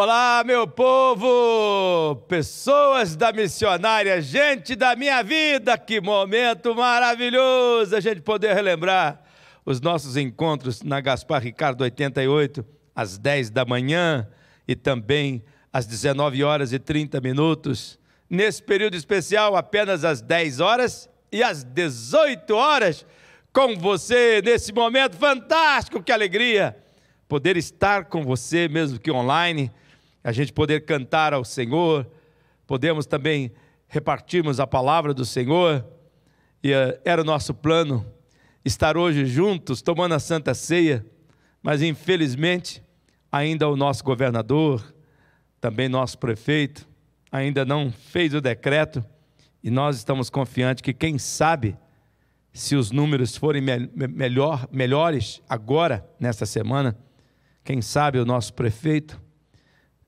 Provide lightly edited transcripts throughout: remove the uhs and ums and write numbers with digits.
Olá, meu povo, pessoas da missionária, gente da minha vida, que momento maravilhoso a gente poder relembrar os nossos encontros na Gaspar Ricardo 88, às 10 da manhã e também às 19h30. Nesse período especial, apenas às 10 horas e às 18 horas, com você, nesse momento fantástico, que alegria poder estar com você, mesmo que online, a gente poder cantar ao Senhor, podemos também repartirmos a palavra do Senhor, e era o nosso plano estar hoje juntos, tomando a Santa Ceia, mas infelizmente, ainda o nosso governador, também nosso prefeito, ainda não fez o decreto, e nós estamos confiantes que quem sabe, se os números forem melhores agora, nesta semana, quem sabe o nosso prefeito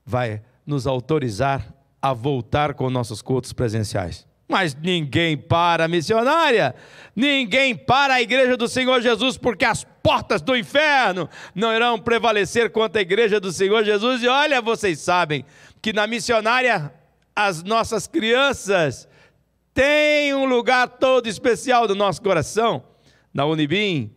vai nos autorizar a voltar com nossos cultos presenciais. Mas ninguém para a missionária, ninguém para a igreja do Senhor Jesus, porque as portas do inferno não irão prevalecer contra a igreja do Senhor Jesus. E olha, vocês sabem que na missionária as nossas crianças têm um lugar todo especial do nosso coração. Na Unibim,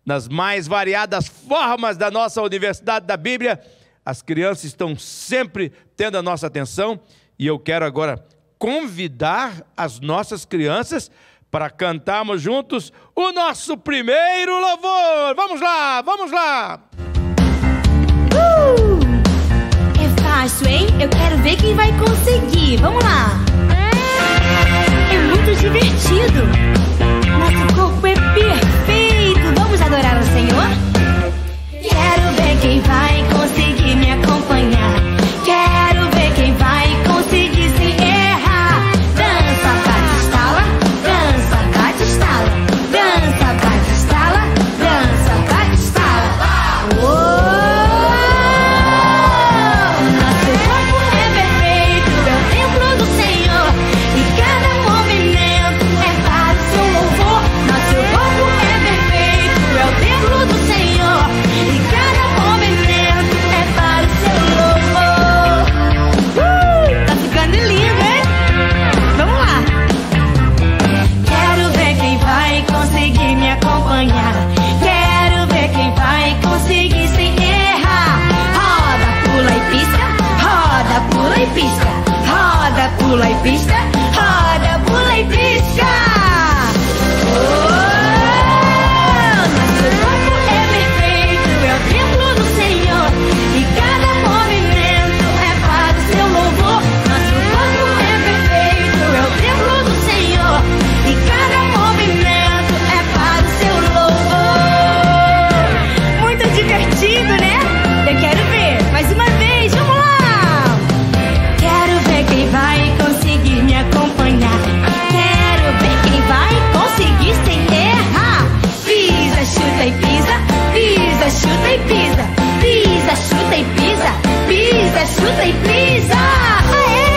nas mais variadas formas da nossa Universidade da Bíblia, as crianças estão sempre tendo a nossa atenção, e eu quero agora convidar as nossas crianças para cantarmos juntos o nosso primeiro louvor. Vamos lá, vamos lá! É fácil, hein? Eu quero ver quem vai conseguir. Vamos lá! É muito divertido. Nosso corpo é perfeito. Vamos adorar ao Senhor? Quero ver quem vai conseguir me acompanhar. Quero ver quem vai conseguir sem errar. Dança, bate, estala. Dança, bate, estala. Dança, bate, estala. Dança, bate, estala. Nosso corpo é perfeito, é o templo do Senhor, e cada movimento é para o seu louvor. Nosso corpo é perfeito, é o templo do Senhor, e cada movimento é para o seu louvor. Tá ficando lindo, hein? Vamos lá! Quero ver quem vai conseguir me acompanhar. Quero ver quem vai conseguir sem errar. Roda, pula e pisca. Roda, pula e pisca. Roda, pula e pisca. Roda, pula e pisca. Nosso corpo é perfeito, é o templo do Senhor, e cada movimento é para o seu louvor. Nosso corpo é perfeito, é o templo do Senhor, e cada movimento é para o seu louvor. Muito divertido, né? Eu quero ver, mais uma vez, vamos lá! Quero ver quem vai conseguir me acompanhar. Quero ver quem vai conseguir sem errar. Pisa, chuta e pisa. Pisa, chuta e pisa. Pisa, chuta e pisa. Pisa, chuta e pisa. Aê!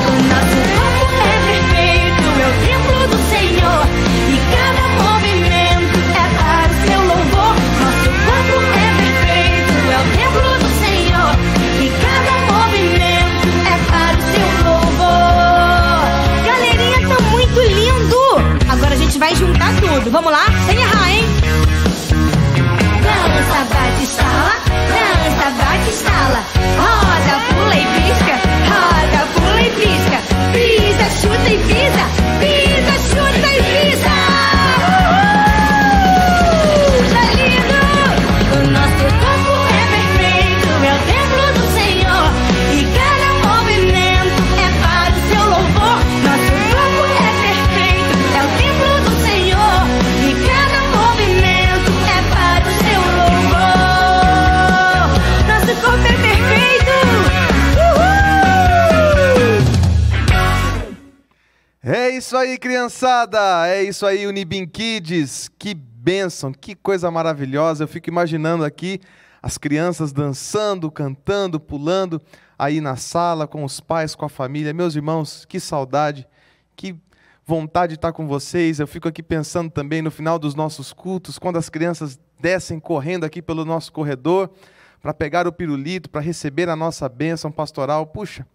O nosso corpo é perfeito, é o templo do Senhor, e cada movimento é para o seu louvor. Nosso corpo é perfeito, é o templo do Senhor, e cada movimento é para o seu louvor. Galerinha, tá muito lindo! Agora a gente vai juntar tudo. Vamos lá? Sem errar, hein? Dança, bate, estala. Dança, bate, estala. Roda, pula e pisca. Roda, pula e pisca. Pisa, chuta e pisa. Pisa, chuta e pisa. Tá lindo! O nosso corpo é perfeito, é o templo do Senhor, e cada movimento é para o seu louvor. Nosso corpo é perfeito, é o templo do Senhor, e cada movimento é para o seu louvor. Nosso corpo é perfeito. É isso aí, criançada! É isso aí, Unibim Kids! Que bênção, que coisa maravilhosa! Eu fico imaginando aqui as crianças dançando, cantando, pulando aí na sala, com os pais, com a família. Meus irmãos, que saudade, que vontade de estar com vocês. Eu fico aqui pensando também no final dos nossos cultos, quando as crianças descem correndo aqui pelo nosso corredor, para pegar o pirulito, para receber a nossa bênção pastoral. Puxa,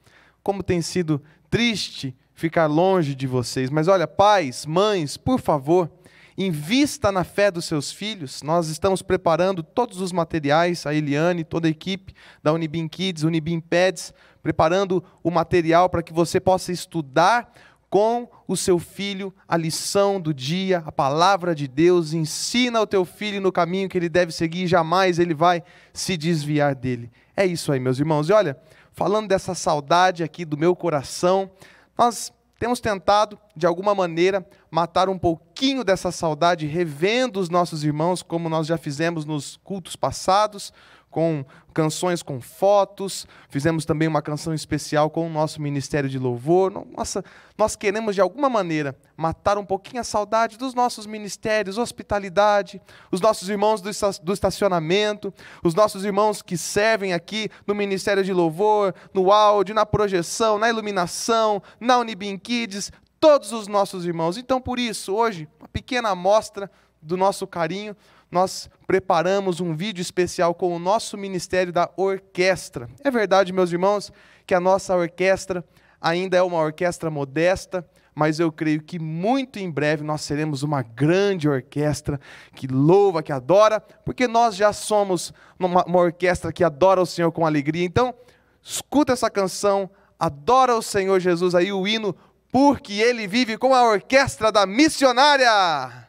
como tem sido triste ficar longe de vocês. Mas olha, pais, mães, por favor, invista na fé dos seus filhos. Nós estamos preparando todos os materiais, a Eliane, toda a equipe da Unibim Kids, Unibim Pads, preparando o material para que você possa estudar com o seu filho a lição do dia, a palavra de Deus. Ensina o teu filho no caminho que ele deve seguir e jamais ele vai se desviar dele. É isso aí, meus irmãos. E olha, falando dessa saudade aqui do meu coração, nós temos tentado, de alguma maneira, matar um pouquinho dessa saudade, revendo os nossos irmãos, como nós já fizemos nos cultos passados, com canções com fotos, fizemos também uma canção especial com o nosso Ministério de Louvor. Nossa, nós queremos, de alguma maneira, matar um pouquinho a saudade dos nossos ministérios, hospitalidade, os nossos irmãos do estacionamento, os nossos irmãos que servem aqui no Ministério de Louvor, no áudio, na projeção, na iluminação, na Unibim Kids, todos os nossos irmãos. Então, por isso, hoje, uma pequena amostra do nosso carinho, nós preparamos um vídeo especial com o nosso ministério da orquestra. É verdade, meus irmãos, que a nossa orquestra ainda é uma orquestra modesta, mas eu creio que muito em breve nós seremos uma grande orquestra que louva, que adora, porque nós já somos uma orquestra que adora o Senhor com alegria. Então, escuta essa canção, adora o Senhor Jesus aí, o hino, porque Ele vive, com a orquestra da missionária.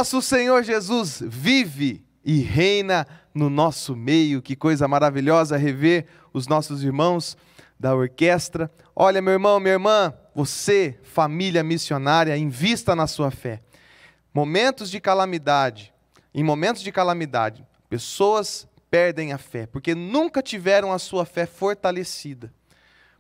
Nosso Senhor Jesus vive e reina no nosso meio. Que coisa maravilhosa rever os nossos irmãos da orquestra. Olha, meu irmão, minha irmã, você, família missionária, invista na sua fé. Em momentos de calamidade, pessoas perdem a fé, porque nunca tiveram a sua fé fortalecida.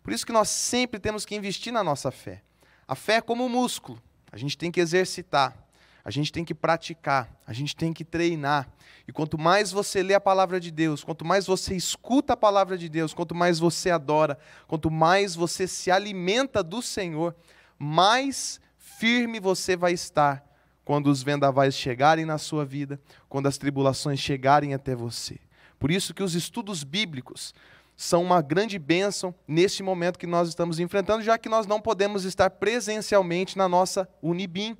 Por isso que nós sempre temos que investir na nossa fé. A fé é como um músculo, a gente tem que exercitar. A gente tem que praticar, a gente tem que treinar. E quanto mais você lê a palavra de Deus, quanto mais você escuta a palavra de Deus, quanto mais você adora, quanto mais você se alimenta do Senhor, mais firme você vai estar quando os vendavais chegarem na sua vida, quando as tribulações chegarem até você. Por isso que os estudos bíblicos são uma grande bênção neste momento que nós estamos enfrentando, já que nós não podemos estar presencialmente na nossa Unibim.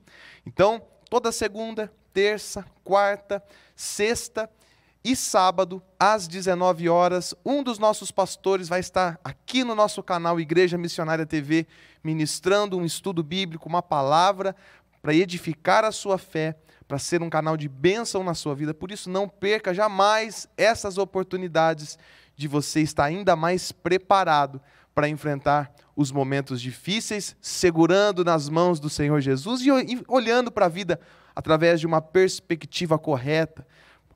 Então, toda segunda, terça, quarta, sexta e sábado, às 19 horas, um dos nossos pastores vai estar aqui no nosso canal Igreja Missionária TV, ministrando um estudo bíblico, uma palavra para edificar a sua fé, para ser um canal de bênção na sua vida. Por isso, não perca jamais essas oportunidades de você estar ainda mais preparado para enfrentar os momentos difíceis, segurando nas mãos do Senhor Jesus e olhando para a vida através de uma perspectiva correta,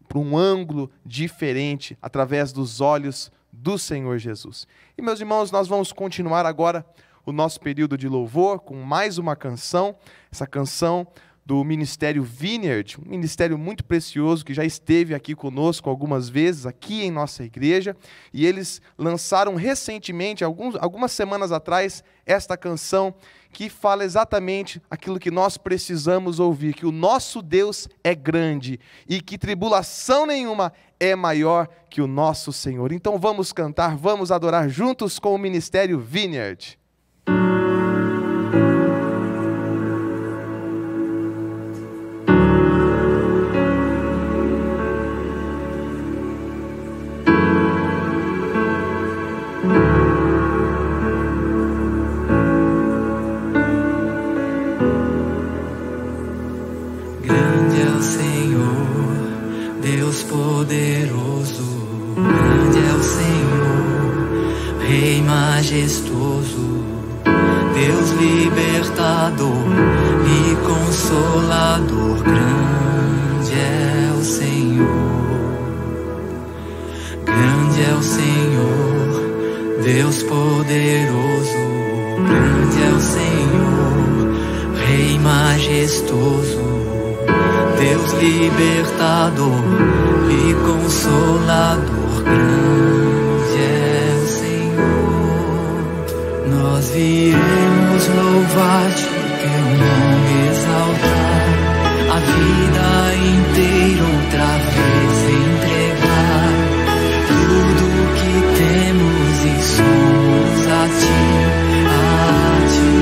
para um ângulo diferente, através dos olhos do Senhor Jesus. E, meus irmãos, nós vamos continuar agora o nosso período de louvor com mais uma canção, essa canção do Ministério Vineyard, um ministério muito precioso que já esteve aqui conosco algumas vezes, aqui em nossa igreja, e eles lançaram recentemente, algumas semanas atrás, esta canção que fala exatamente aquilo que nós precisamos ouvir, que o nosso Deus é grande e que tribulação nenhuma é maior que o nosso Senhor. Então vamos cantar, vamos adorar juntos com o Ministério Vineyard. Majestoso, Deus libertador e consolador, grande é o Senhor, grande é o Senhor, Deus poderoso, grande é o Senhor, Rei majestoso, Deus libertador e consolador, grande é o Senhor. Nós viemos louvar-te, teu nome exaltar, a vida inteira outra vez entregar, tudo que temos e somos a ti, a ti.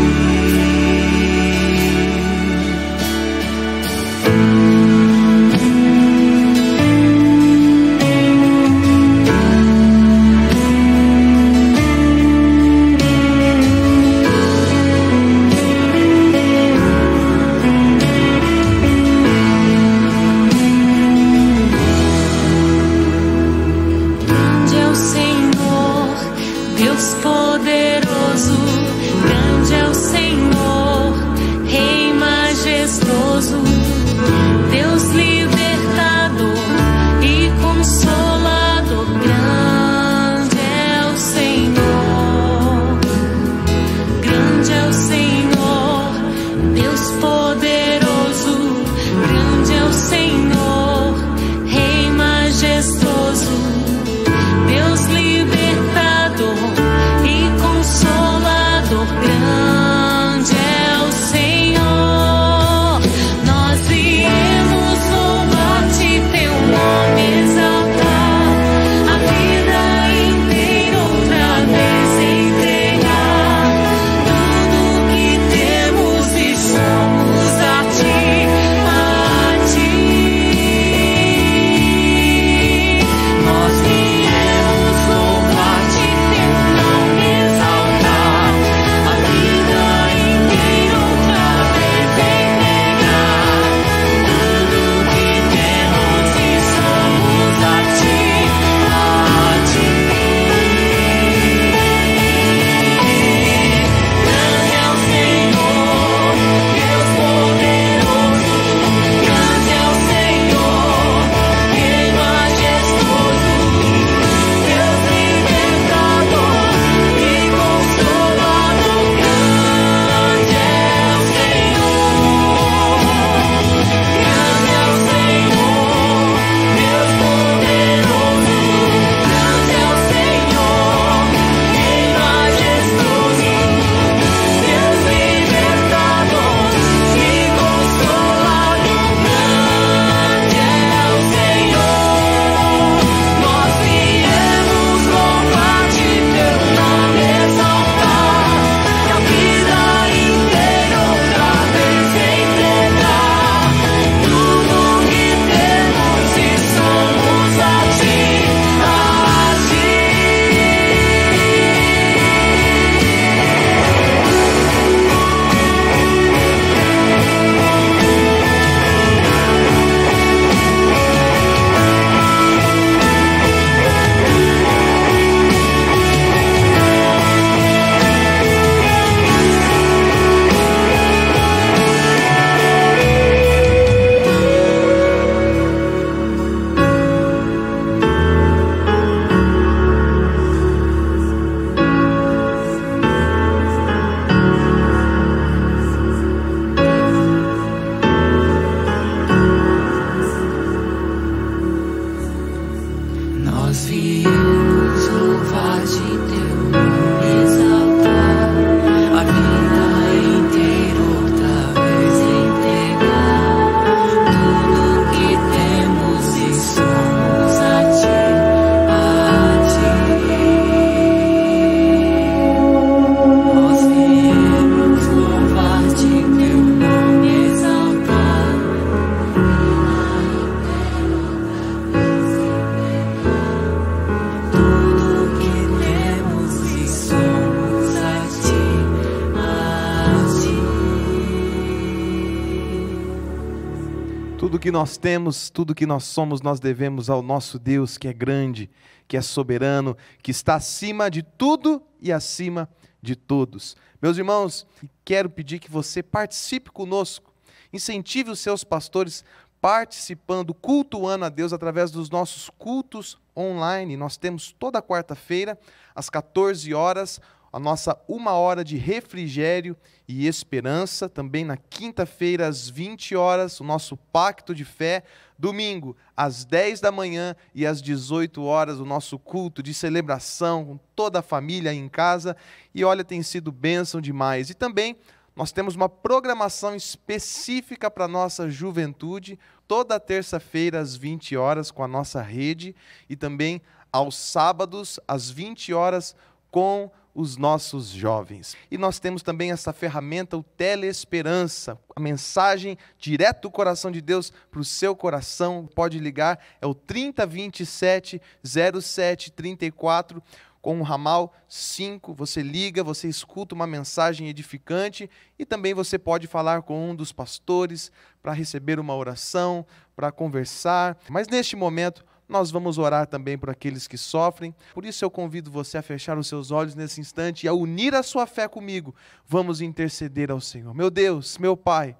que nós temos, tudo que nós somos, nós devemos ao nosso Deus que é grande, que é soberano, que está acima de tudo e acima de todos. Meus irmãos, quero pedir que você participe conosco, incentive os seus pastores participando, cultuando a Deus através dos nossos cultos online. Nós temos toda quarta-feira, às 14 horas, a nossa 1 hora de refrigério e esperança. Também na quinta-feira, às 20 horas, o nosso pacto de fé. Domingo, às 10 da manhã e às 18 horas, o nosso culto de celebração com toda a família em casa. E olha, tem sido bênção demais. E também nós temos uma programação específica para a nossa juventude, toda terça-feira às 20 horas com a nossa rede e também aos sábados às 20 horas com os nossos jovens. E nós temos também essa ferramenta, o Teleesperança, a mensagem direto do coração de Deus para o seu coração. Pode ligar, é o 3027 0734 com o ramal 5, você liga, você escuta uma mensagem edificante e também você pode falar com um dos pastores para receber uma oração, para conversar. Mas neste momento nós vamos orar também por aqueles que sofrem. Por isso eu convido você a fechar os seus olhos nesse instante e a unir a sua fé comigo. Vamos interceder ao Senhor. Meu Deus, meu Pai,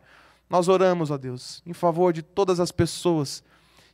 nós oramos, ó Deus, em favor de todas as pessoas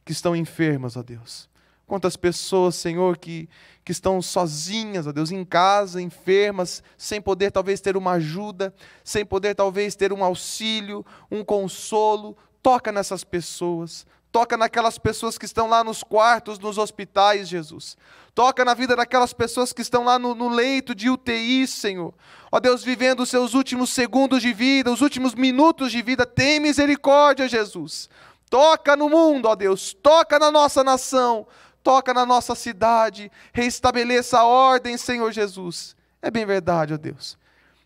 que estão enfermas, ó Deus. Quantas pessoas, Senhor, que estão sozinhas, ó Deus, em casa, enfermas, sem poder talvez ter uma ajuda, sem poder talvez ter um auxílio, um consolo. Toca nessas pessoas, toca naquelas pessoas que estão lá nos quartos, nos hospitais, Jesus. Toca na vida daquelas pessoas que estão lá no leito de UTI, Senhor. Ó Deus, vivendo os seus últimos segundos de vida, os últimos minutos de vida. Tem misericórdia, Jesus. Toca no mundo, ó Deus, toca na nossa nação, toca na nossa cidade, reestabeleça a ordem, Senhor Jesus. É bem verdade, ó Deus,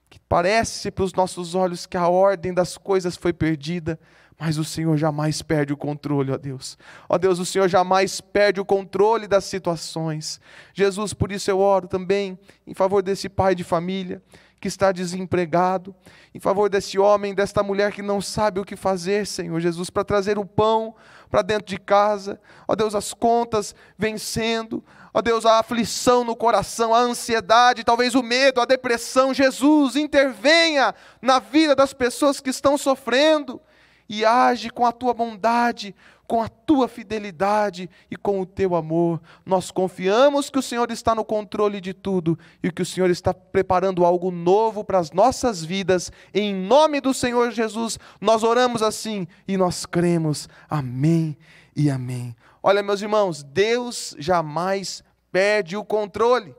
que parece para os nossos olhos que a ordem das coisas foi perdida, mas o Senhor jamais perde o controle, ó Deus. Ó Deus, o Senhor jamais perde o controle das situações. Jesus, por isso eu oro também em favor desse pai de família que está desempregado, em favor desse homem, desta mulher que não sabe o que fazer, Senhor Jesus, para trazer o pão para dentro de casa. Ó Deus, as contas vencendo, ó Deus, a aflição no coração, a ansiedade, talvez o medo, a depressão. Jesus, intervenha na vida das pessoas que estão sofrendo e age com a tua bondade, com a tua fidelidade e com o teu amor. Nós confiamos que o Senhor está no controle de tudo e que o Senhor está preparando algo novo para as nossas vidas. Em nome do Senhor Jesus, nós oramos assim e nós cremos. Amém e amém. Olha, meus irmãos, Deus jamais perde o controle.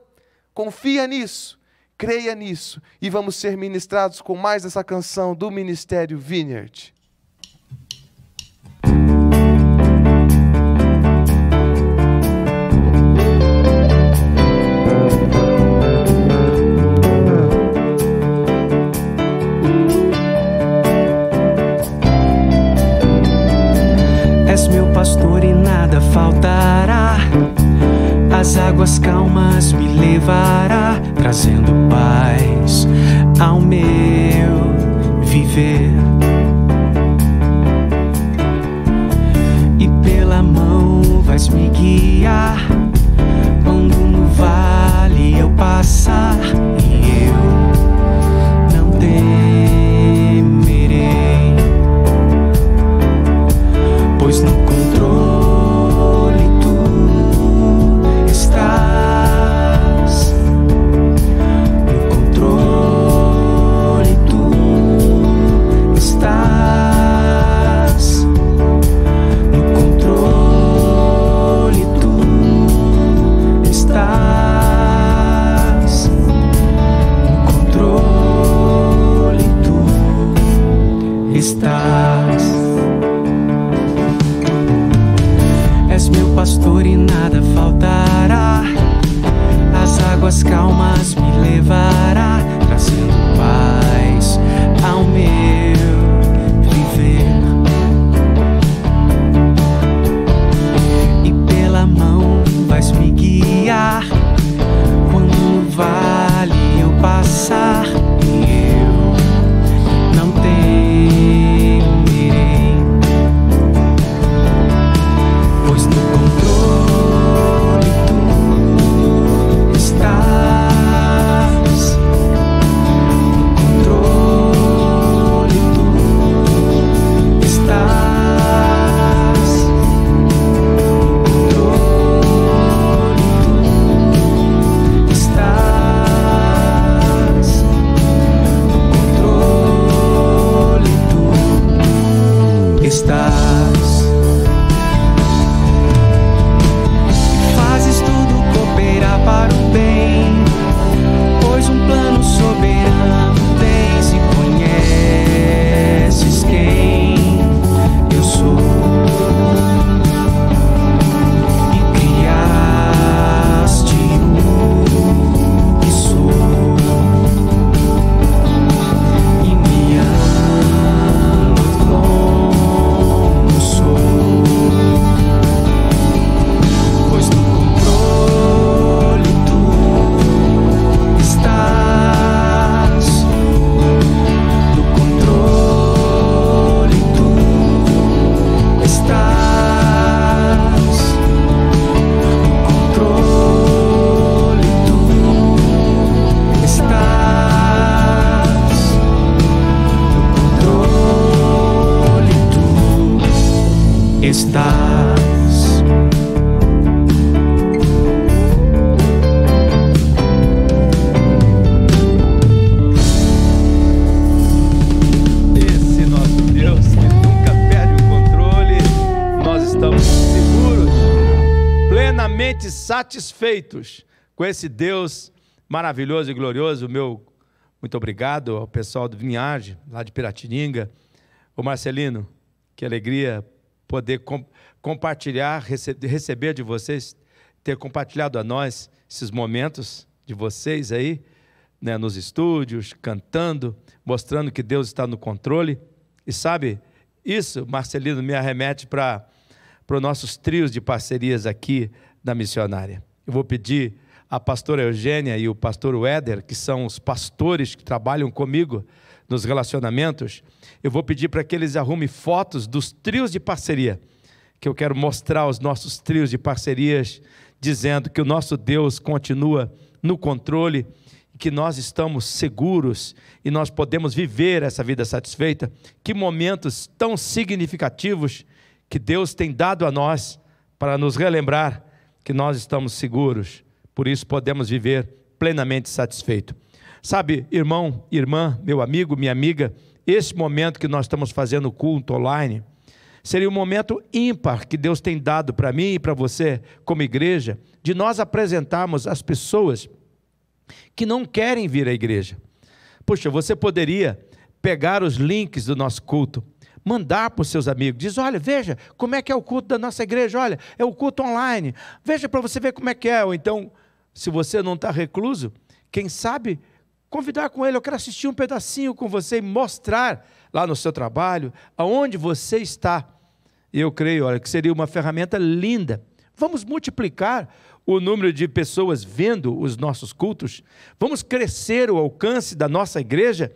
Confia nisso, creia nisso e vamos ser ministrados com mais essa canção do Ministério Vineyard. És meu pastor e nada faltará, as águas calmas me levará, trazendo paz ao meu viver. E pela mão vais me guiar, quando no vale eu passar, e eu não temerei, pois no controle tu estás, no controle tu estás, no controle tu estás, no controle tu estás. És meu pastor e nada faltará, as águas calmas me levará, trazendo paz ao meu viver. E pela mão vais me guiar, quando no vale eu passar, e eu não temerei, para o bem, pois um plano soberano tens e conheces quem eu sou. E criaste o que sou, e me amas como sou, pois no controle tu estás, no controle tu estás, no controle tu estás, no controle tu estás. Esse nosso Deus que nunca perde o controle, nós estamos seguros, plenamente satisfeitos com esse Deus maravilhoso e glorioso. Muito obrigado ao pessoal do Vinhage, lá de Piratininga. Ô Marcelino, que alegria poder compartilhar, receber de vocês, ter compartilhado a nós esses momentos de vocês aí, né, nos estúdios, cantando, mostrando que Deus está no controle. E sabe, isso, Marcelino, me arremete para os nossos trios de parcerias aqui da missionária. Eu vou pedir a pastora Eugênia e o pastor Éder, que são os pastores que trabalham comigo nos relacionamentos, eu vou pedir para que eles arrumem fotos dos trios de parceria, que eu quero mostrar os nossos trios de parcerias, dizendo que o nosso Deus continua no controle, que nós estamos seguros e nós podemos viver essa vida satisfeita. Que momentos tão significativos que Deus tem dado a nós para nos relembrar que nós estamos seguros, por isso podemos viver plenamente satisfeito. Sabe, irmão, irmã, meu amigo, minha amiga, esse momento que nós estamos fazendo culto online, seria um momento ímpar que Deus tem dado para mim e para você, como igreja, de nós apresentarmos as pessoas que não querem vir à igreja. Puxa, você poderia pegar os links do nosso culto, mandar para os seus amigos, diz, olha, veja como é que é o culto da nossa igreja, olha, é o culto online, veja para você ver como é que é. Ou então, se você não está recluso, quem sabe convidar com ele, eu quero assistir um pedacinho com você e mostrar lá no seu trabalho, aonde você está. E eu creio, olha, que seria uma ferramenta linda. Vamos multiplicar o número de pessoas vendo os nossos cultos, vamos crescer o alcance da nossa igreja.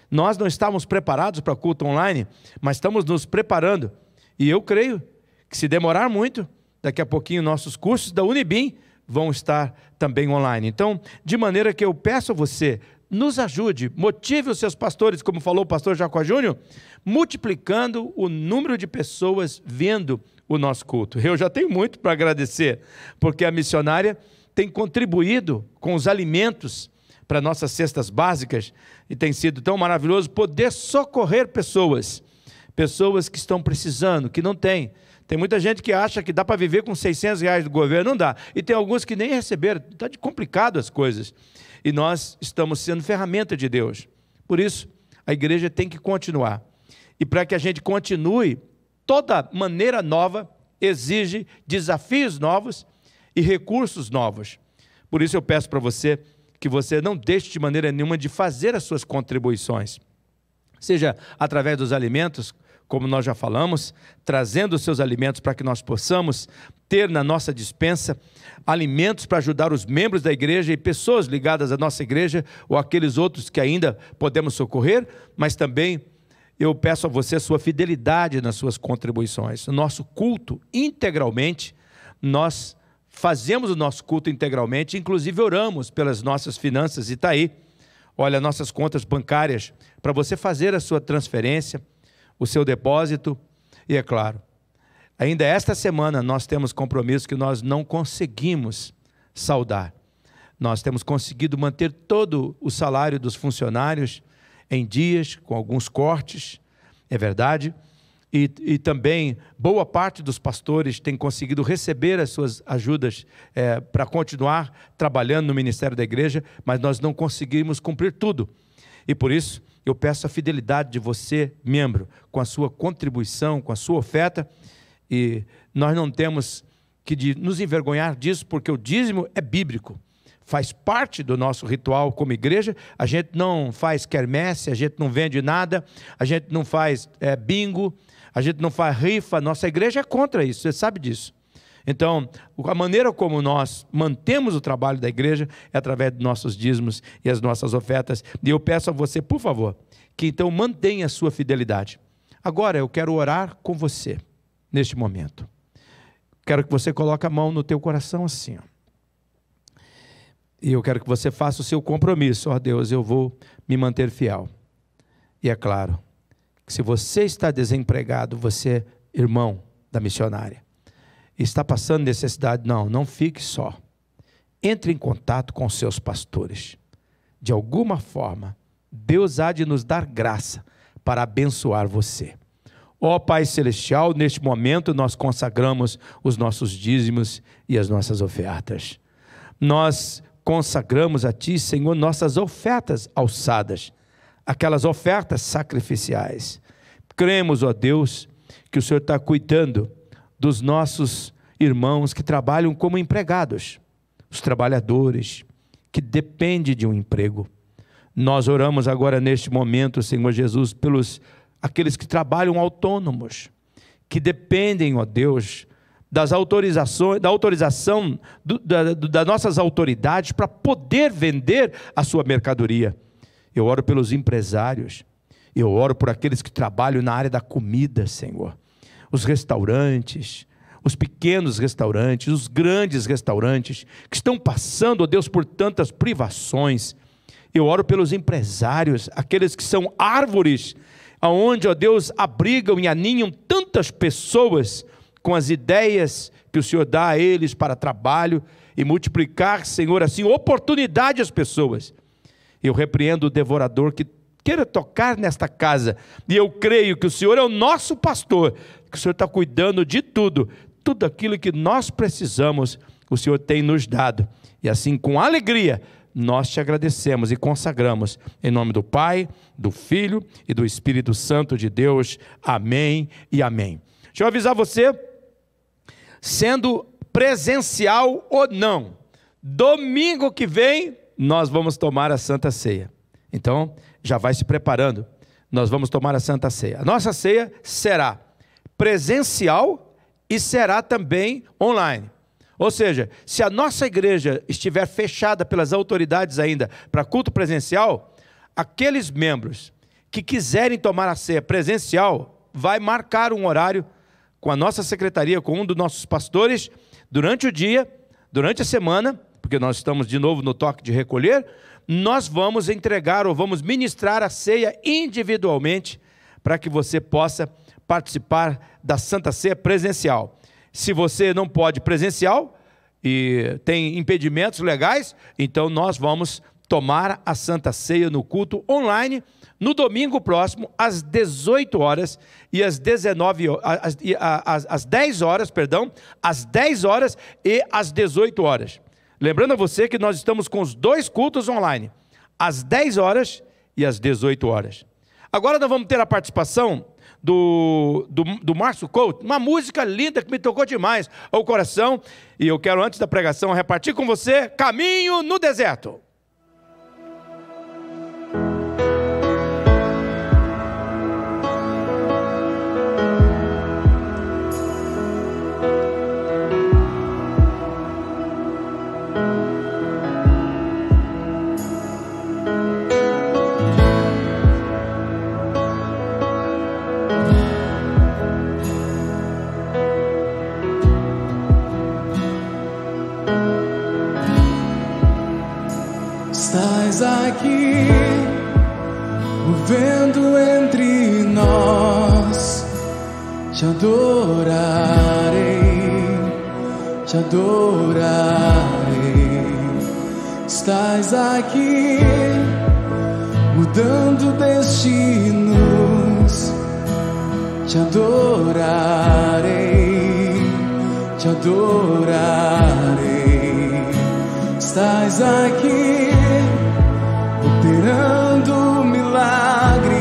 Nós não estávamos preparados para culto online, mas estamos nos preparando, e eu creio que se demorar muito, daqui a pouquinho nossos cursos da Unibim vão estar também online. Então, de maneira que eu peço a você, nos ajude, motive os seus pastores, como falou o pastor Jacó Júnior, multiplicando o número de pessoas vendo o nosso culto. Eu já tenho muito para agradecer, porque a missionária tem contribuído com os alimentos para nossas cestas básicas, e tem sido tão maravilhoso poder socorrer pessoas que estão precisando, que não têm. Tem muita gente que acha que dá para viver com R$600 do governo, não dá. E tem alguns que nem receberam, está complicado as coisas. E nós estamos sendo ferramenta de Deus. Por isso, a igreja tem que continuar. E para que a gente continue, toda maneira nova exige desafios novos e recursos novos. Por isso eu peço para você que você não deixe de maneira nenhuma de fazer as suas contribuições. Seja através dos alimentos, como nós já falamos, trazendo os seus alimentos para que nós possamos ter na nossa despensa alimentos para ajudar os membros da igreja e pessoas ligadas à nossa igreja, ou aqueles outros que ainda podemos socorrer, mas também eu peço a você a sua fidelidade nas suas contribuições. O nosso culto, integralmente, nós fazemos o nosso culto integralmente, inclusive oramos pelas nossas finanças, e está aí, olha, nossas contas bancárias, para você fazer a sua transferência, o seu depósito, e é claro, ainda esta semana nós temos compromissos que nós não conseguimos saldar. Nós temos conseguido manter todo o salário dos funcionários em dias, com alguns cortes, é verdade, e também boa parte dos pastores tem conseguido receber as suas ajudas para continuar trabalhando no ministério da igreja, mas nós não conseguimos cumprir tudo. E por isso eu peço a fidelidade de você, membro, com a sua contribuição, com a sua oferta, e nós não temos que nos envergonhar disso, porque o dízimo é bíblico. Faz parte do nosso ritual como igreja. A gente não faz quermesse, a gente não vende nada, a gente não faz bingo, a gente não faz rifa. Nossa igreja é contra isso, você sabe disso. Então, a maneira como nós mantemos o trabalho da igreja é através dos nossos dízimos e as nossas ofertas. E eu peço a você, por favor, que então mantenha a sua fidelidade. Agora eu quero orar com você, neste momento. Quero que você coloque a mão no teu coração assim, ó. E eu quero que você faça o seu compromisso. Ó Deus, eu vou me manter fiel. E é claro, que se você está desempregado, você, irmão da missionária, está passando necessidade, não fique só. Entre em contato com seus pastores. De alguma forma, Deus há de nos dar graça para abençoar você. Ó Pai Celestial, neste momento nós consagramos os nossos dízimos e as nossas ofertas. Nós consagramos a Ti, Senhor, nossas ofertas alçadas, aquelas ofertas sacrificiais. Cremos, ó Deus, que o Senhor está cuidando dos nossos irmãos que trabalham como empregados, os trabalhadores que dependem de um emprego. Nós oramos agora neste momento, Senhor Jesus, pelos aqueles que trabalham autônomos, que dependem, ó Deus, das autorizações, da autorização das nossas autoridades para poder vender a sua mercadoria. Eu oro pelos empresários, eu oro por aqueles que trabalham na área da comida, Senhor, os restaurantes, os pequenos restaurantes, os grandes restaurantes, que estão passando, ó Deus, por tantas privações. Eu oro pelos empresários, aqueles que são árvores, aonde, ó Deus, abrigam e aninham tantas pessoas com as ideias que o Senhor dá a eles para trabalho e multiplicar, Senhor, assim, oportunidade às pessoas. Eu repreendo o devorador que queira tocar nesta casa, e eu creio que o Senhor é o nosso pastor, que o Senhor está cuidando de tudo aquilo que nós precisamos, o Senhor tem nos dado, e assim, com alegria, nós te agradecemos e consagramos, em nome do Pai, do Filho e do Espírito Santo de Deus, amém e amém. Deixa eu avisar você, sendo presencial ou não, domingo que vem, nós vamos tomar a Santa Ceia. Então, já vai se preparando, nós vamos tomar a Santa Ceia. A nossa ceia será presencial e será também online. Ou seja, se a nossa igreja estiver fechada pelas autoridades ainda para culto presencial, aqueles membros que quiserem tomar a ceia presencial, vai marcar um horário com a nossa secretaria, com um dos nossos pastores, durante o dia, durante a semana, porque nós estamos de novo no toque de recolher, nós vamos entregar ou vamos ministrar a ceia individualmente, para que você possa participar da Santa Ceia presencial. Se você não pode presencial e tem impedimentos legais, então nós vamos tomar a Santa Ceia no culto online no domingo próximo às 18 horas e às 10 horas, às 10 horas e às 18 horas. Lembrando a você que nós estamos com os dois cultos online, às 10 horas e às 18 horas. Agora nós vamos ter a participação do Márcio Couto, uma música linda que me tocou demais ao coração, e eu quero, antes da pregação, repartir com você Caminho no Deserto. Estás aqui, movendo entre nós. Te adorarei, te adorarei. Estás aqui, mudando destinos. te adorarei, te adorarei. Estás aqui operando milagres,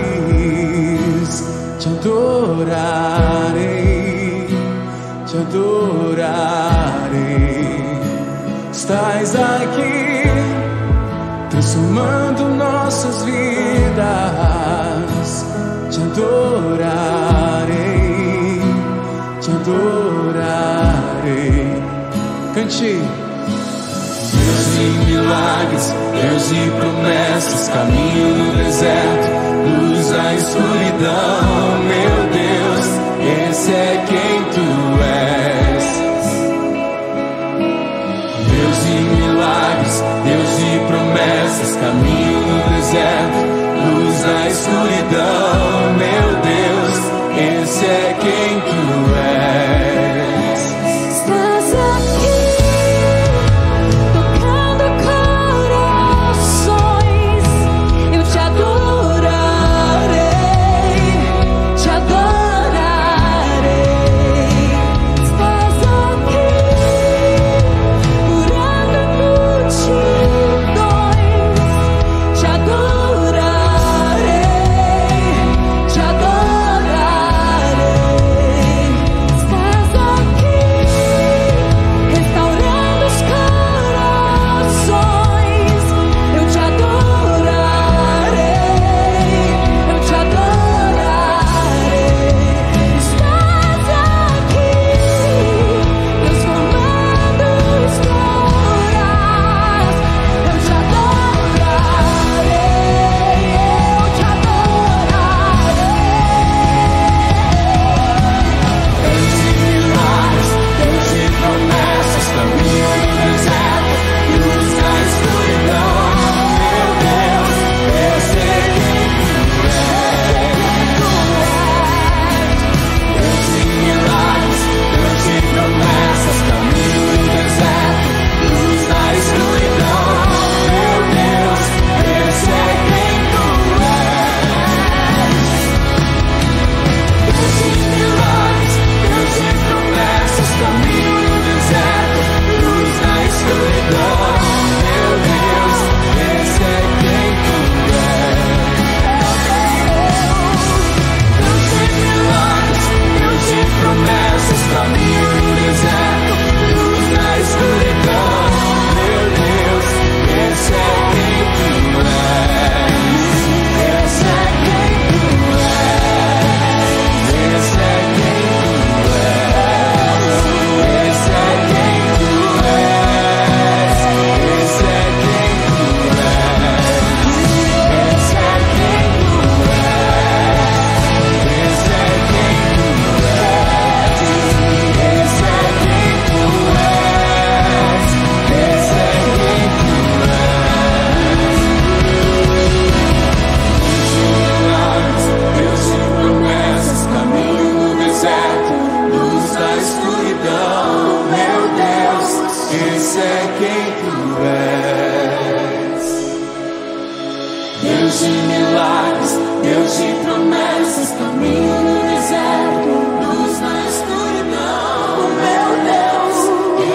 te adorarei, te adorarei. Estás aqui transformando nossas vidas, te adorarei, te adorarei. Cante. Deus de milagres, Deus de promessas, caminho no deserto, luz na escuridão. Meu Deus, esse é quem tu és. Deus de milagres, Deus de promessas, caminho no deserto, luz na escuridão. Meu Deus, esse é quem tu és. Estás aqui tocando corações, eu te adorarei, te adorarei. Estás aqui curando multidões, te adorarei, te adorarei. Estás aqui restaurando os corações, eu te adorarei, eu te adorarei. Estás aqui transformando histórias, eu te adorarei, eu te adorarei. Deus de milagres, Deus de promessas, caminho no deserto, luz na escuridão. Meu Deus, esse é quem tu és. Deus de milagres, Deus de promessas, caminho no deserto, luz na escuridão. Meu Deus, esse é quem tu és. Deus de milagres, Deus de promessas, caminho no deserto, luz na escuridão. Meu Deus, esse é quem tu és. Deus de milagres, Deus de promessas, caminho no deserto, luz na escuridão. Meu Deus, esse é quem tu és. Esse é quem tu és. Esse é quem tu és. Esse é quem tu és. Esse é quem tu és. Esse é quem tu és. Esse é quem tu és. Esse é quem tu és. Esse é quem tu és. Deus de promessas, caminho no deserto, luz na escuridão. Meu Deus, esse é quem tu és. Deus de milagres, Deus de promessas, caminho no deserto, luz na escuridão. Meu Deus,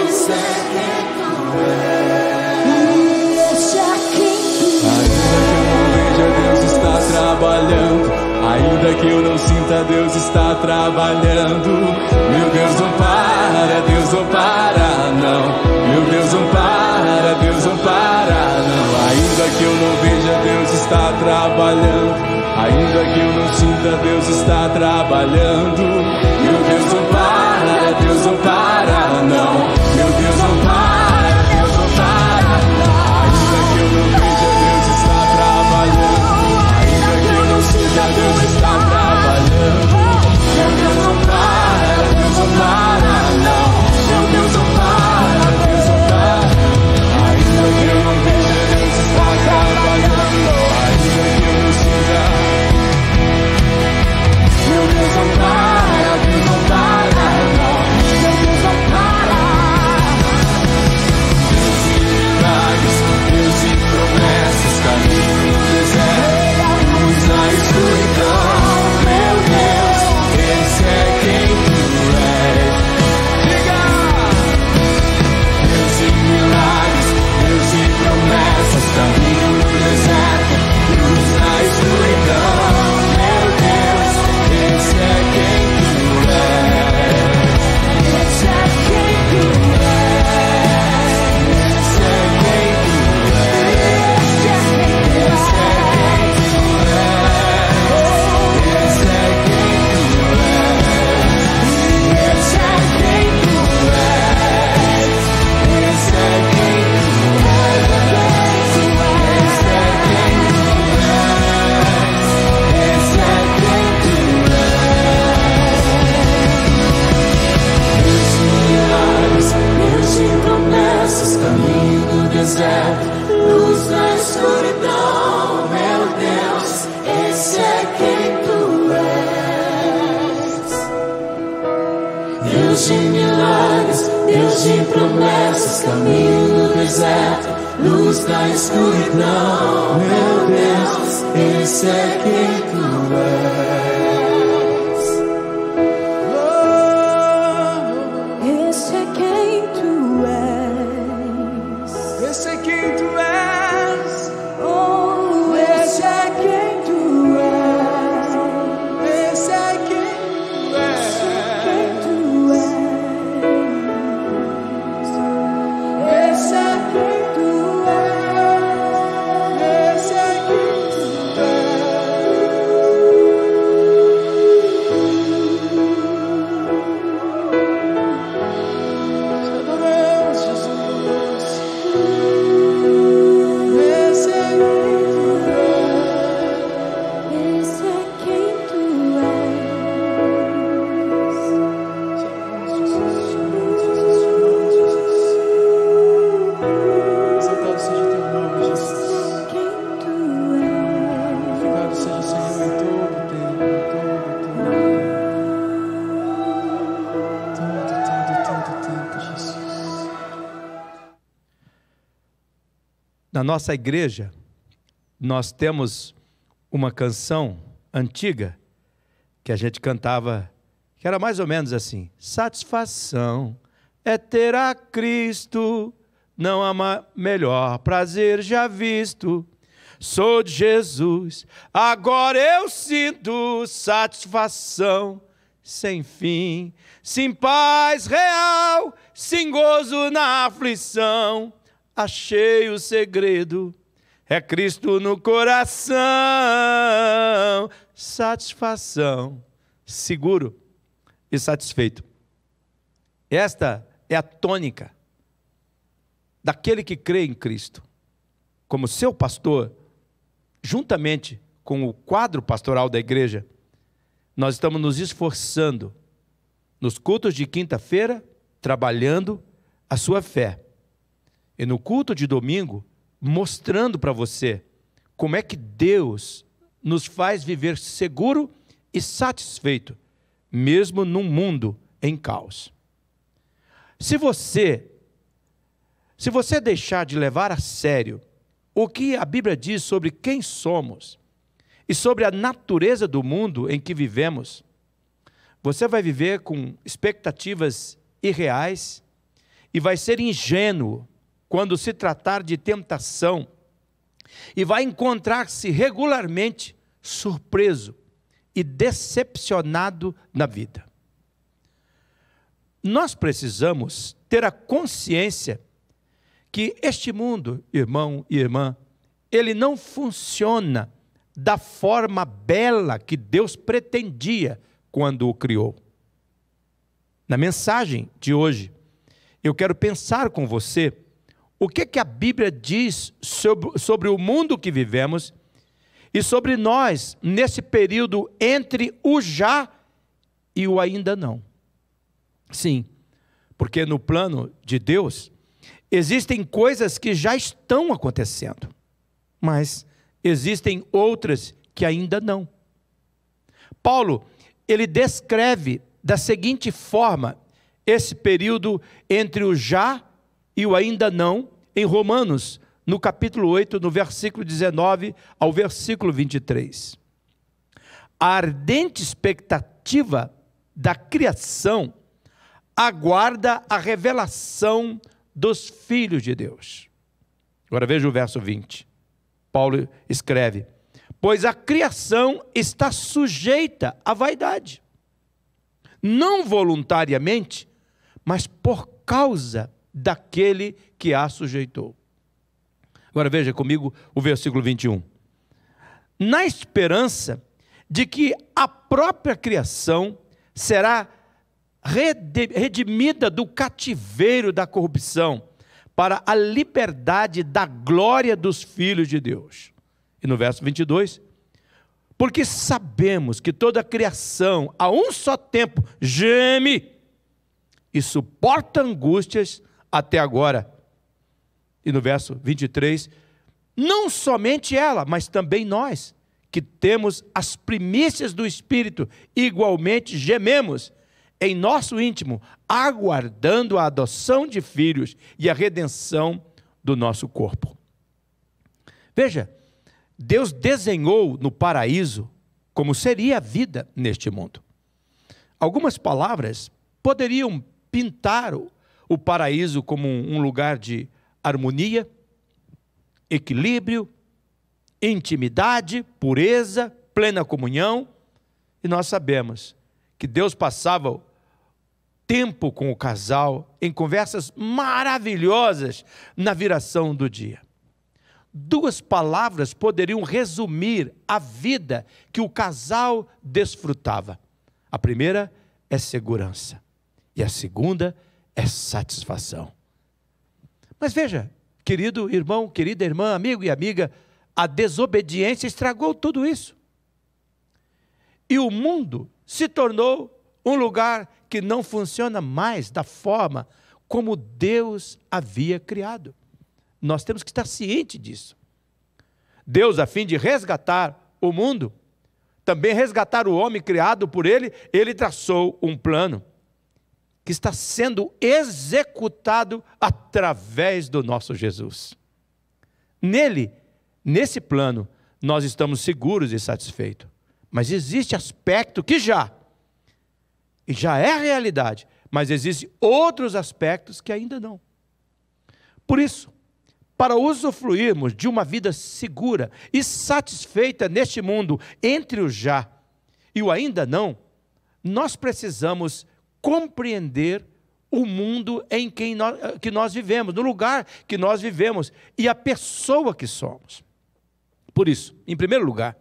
esse é quem tu és. Esse é quem tu Ainda que eu não veja, Deus está trabalhando. Ainda que eu não sinta, Deus está trabalhando. Meu Deus não para, Deus não para, não. Meu Deus não para, Deus não para, não. Ainda que eu não veja, Deus está trabalhando. Ainda que eu não sinta, Deus está trabalhando. Meu Deus não para, Deus não para, não. Meu Deus não para, Deus não para, não. Ainda que eu não veja, Deus está trabalhando. Ainda que eu não sinta, Deus está trabalhando. Meu Deus não para, Deus não para, não. Meu Deus não para, Deus não para. Ainda que eu não veja, Deus está trabalhando. Ainda que eu não sinta, meu Deus não para, Deus não para. Deus de milagres, Deus de promessas, caminho no deserto, luz na escuridão. Meu Deus, esse é quem tu és. Esse é quem tu és. Esse é quem tu és. Oh, esse é quem tu és. Esse é quem tu és. Quem tu és. Esse é quem tu és. Esse é quem tu és. Adoramos, Jesus. Esse é quem tu és. Esse é quem tu Exaltado seja teu nome, Jesus. és. Quem tu és. Obrigado seja o Senhor em todo o tempo, todo tempo, Jesus. Na nossa igreja, nós temos uma canção antiga que a gente cantava, que era mais ou menos assim: satisfação é ter a Cristo, não há melhor prazer já visto. Sou de Jesus, agora eu sinto satisfação sem fim, sim paz real, sim gozo na aflição. Achei o segredo, é Cristo no coração. Satisfação, seguro e satisfeito. Esta é a tônica daquele que crê em Cristo. Como seu pastor, juntamente com o quadro pastoral da igreja, nós estamos nos esforçando nos cultos de quinta-feira, trabalhando a sua fé. E no culto de domingo, mostrando para você como é que Deus nos faz viver seguro e satisfeito, mesmo num mundo em caos. Se você deixar de levar a sério o que a Bíblia diz sobre quem somos e sobre a natureza do mundo em que vivemos, você vai viver com expectativas irreais e vai ser ingênuo quando se tratar de tentação, e vai encontrar-se regularmente surpreso e decepcionado na vida. Nós precisamos ter a consciência que este mundo, irmão e irmã, ele não funciona da forma bela que Deus pretendia quando o criou. Na mensagem de hoje, eu quero pensar com você o que a Bíblia diz sobre o mundo que vivemos e sobre nós nesse período entre o já e o ainda não. Sim, porque no plano de Deus existem coisas que já estão acontecendo, mas existem outras que ainda não. Paulo, ele descreve da seguinte forma esse período entre o já e o ainda não, em Romanos, no capítulo 8, no versículo 19 ao versículo 23. A ardente expectativa da criação aguarda a revelação dos filhos de Deus. Agora veja o verso 20. Paulo escreve: pois a criação está sujeita à vaidade, não voluntariamente, mas por causa daquele que a sujeitou. Agora veja comigo o versículo 21. Na esperança de que a própria criação será redimida do cativeiro da corrupção para a liberdade da glória dos filhos de Deus. E no verso 22, porque sabemos que toda a criação a um só tempo geme e suporta angústias até agora. E no verso 23, não somente ela, mas também nós, que temos as primícias do Espírito, igualmente gememos em nosso íntimo, aguardando a adoção de filhos e a redenção do nosso corpo. Veja, Deus desenhou no paraíso como seria a vida neste mundo. Algumas palavras poderiam pintar o paraíso como um lugar de harmonia, equilíbrio, intimidade, pureza, plena comunhão. E nós sabemos que Deus passava tempo com o casal em conversas maravilhosas na viração do dia. Duas palavras poderiam resumir a vida que o casal desfrutava. A primeira é segurança e a segunda é satisfação. Mas veja, querido irmão, querida irmã, amigo e amiga, a desobediência estragou tudo isso. E o mundo se tornou um lugar que não funciona mais da forma como Deus havia criado. Nós temos que estar cientes disso. Deus, a fim de resgatar o mundo, também resgatar o homem criado por Ele, Ele traçou um plano que está sendo executado através do nosso Jesus. Nele, nesse plano, nós estamos seguros e satisfeitos. Mas existe aspecto que já é realidade, mas existem outros aspectos que ainda não. Por isso, para usufruirmos de uma vida segura e satisfeita neste mundo, entre o já e o ainda não, nós precisamos compreender o mundo em que nós vivemos, no lugar que nós vivemos e a pessoa que somos. Por isso, em primeiro lugar,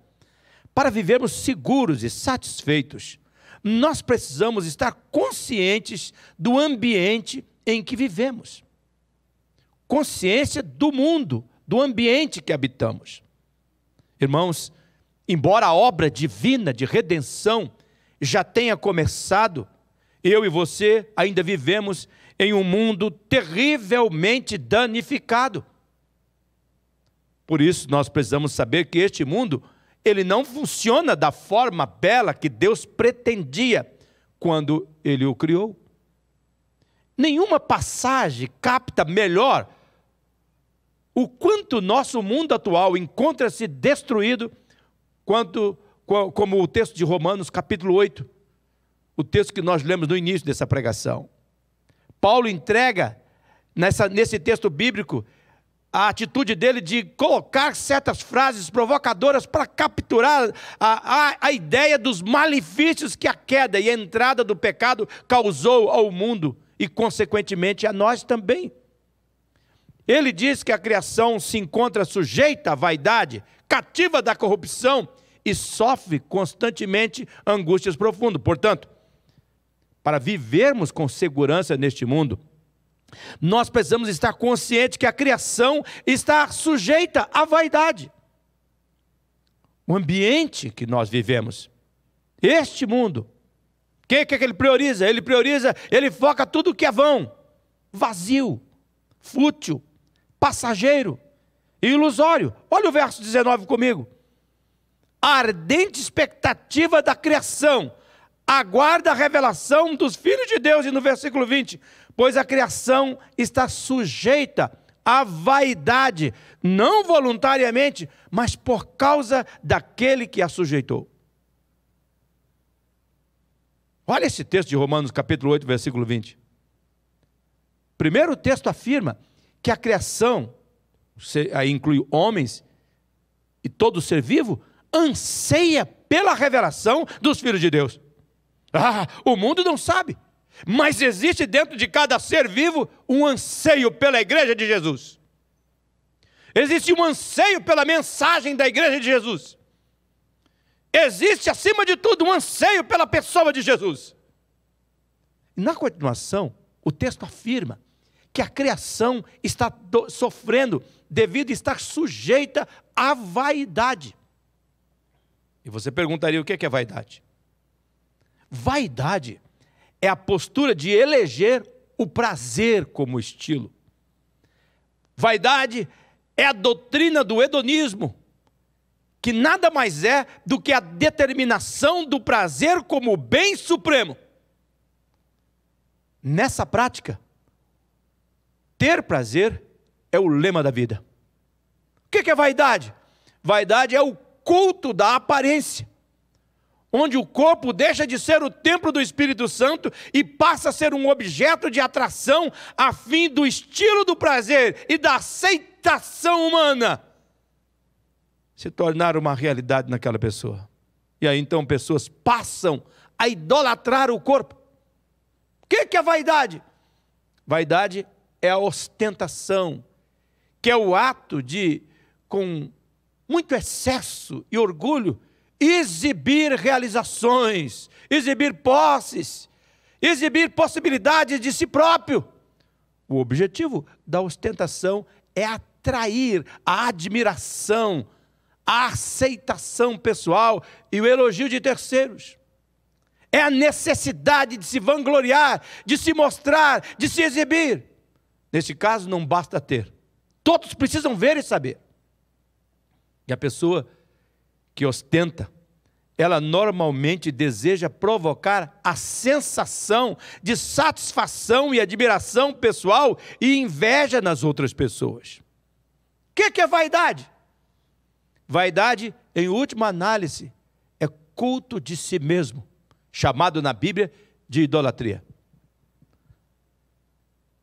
para vivermos seguros e satisfeitos, nós precisamos estar conscientes do ambiente em que vivemos. Consciência do mundo, do ambiente que habitamos. Irmãos, embora a obra divina de redenção já tenha começado, eu e você ainda vivemos em um mundo terrivelmente danificado. Por isso, nós precisamos saber que este mundo, ele não funciona da forma bela que Deus pretendia quando Ele o criou. Nenhuma passagem capta melhor o quanto nosso mundo atual encontra-se destruído, como o texto de Romanos, capítulo 8, o texto que nós lemos no início dessa pregação. Paulo entrega, nesse texto bíblico, a atitude dele de colocar certas frases provocadoras para capturar a ideia dos malefícios que a queda e a entrada do pecado causou ao mundo e, consequentemente, a nós também. Ele diz que a criação se encontra sujeita à vaidade, cativa da corrupção e sofre constantemente angústias profundas. Portanto, para vivermos com segurança neste mundo, nós precisamos estar conscientes que a criação está sujeita à vaidade. O ambiente que nós vivemos, este mundo, o que ele prioriza? Ele foca tudo que é vão, vazio, fútil, passageiro e ilusório. Olha o verso 19 comigo. A ardente expectativa da criação aguarda a revelação dos filhos de Deus. E no versículo 20, pois a criação está sujeita à vaidade, não voluntariamente, mas por causa daquele que a sujeitou. Olha esse texto de Romanos capítulo 8, versículo 20. Primeiro o texto afirma que a criação, aí inclui homens e todo ser vivo, anseia pela revelação dos filhos de Deus. O mundo não sabe, mas existe dentro de cada ser vivo um anseio pela igreja de Jesus. Existe um anseio pela mensagem da igreja de Jesus. Existe, acima de tudo, um anseio pela pessoa de Jesus. E na continuação, o texto afirma que a criação está sofrendo devido a estar sujeita à vaidade. E você perguntaria o que é vaidade? Vaidade é a postura de eleger o prazer como estilo. Vaidade é a doutrina do hedonismo, que nada mais é do que a determinação do prazer como bem supremo. Nessa prática, ter prazer é o lema da vida. O que é vaidade? Vaidade é o culto da aparência, onde o corpo deixa de ser o templo do Espírito Santo e passa a ser um objeto de atração a fim do estilo do prazer e da aceitação humana se tornar uma realidade naquela pessoa. E aí então pessoas passam a idolatrar o corpo. O que é vaidade? Vaidade é a ostentação, que é o ato de, com muito excesso e orgulho, exibir realizações, exibir posses, exibir possibilidades de si próprio. O objetivo da ostentação é atrair a admiração, a aceitação pessoal e o elogio de terceiros. É a necessidade de se vangloriar, de se mostrar, de se exibir. Neste caso, não basta ter. Todos precisam ver e saber. E a pessoa que ostenta, ela normalmente deseja provocar a sensação de satisfação e admiração pessoal e inveja nas outras pessoas. O que é vaidade? Vaidade, em última análise, é culto de si mesmo, chamado na Bíblia de idolatria.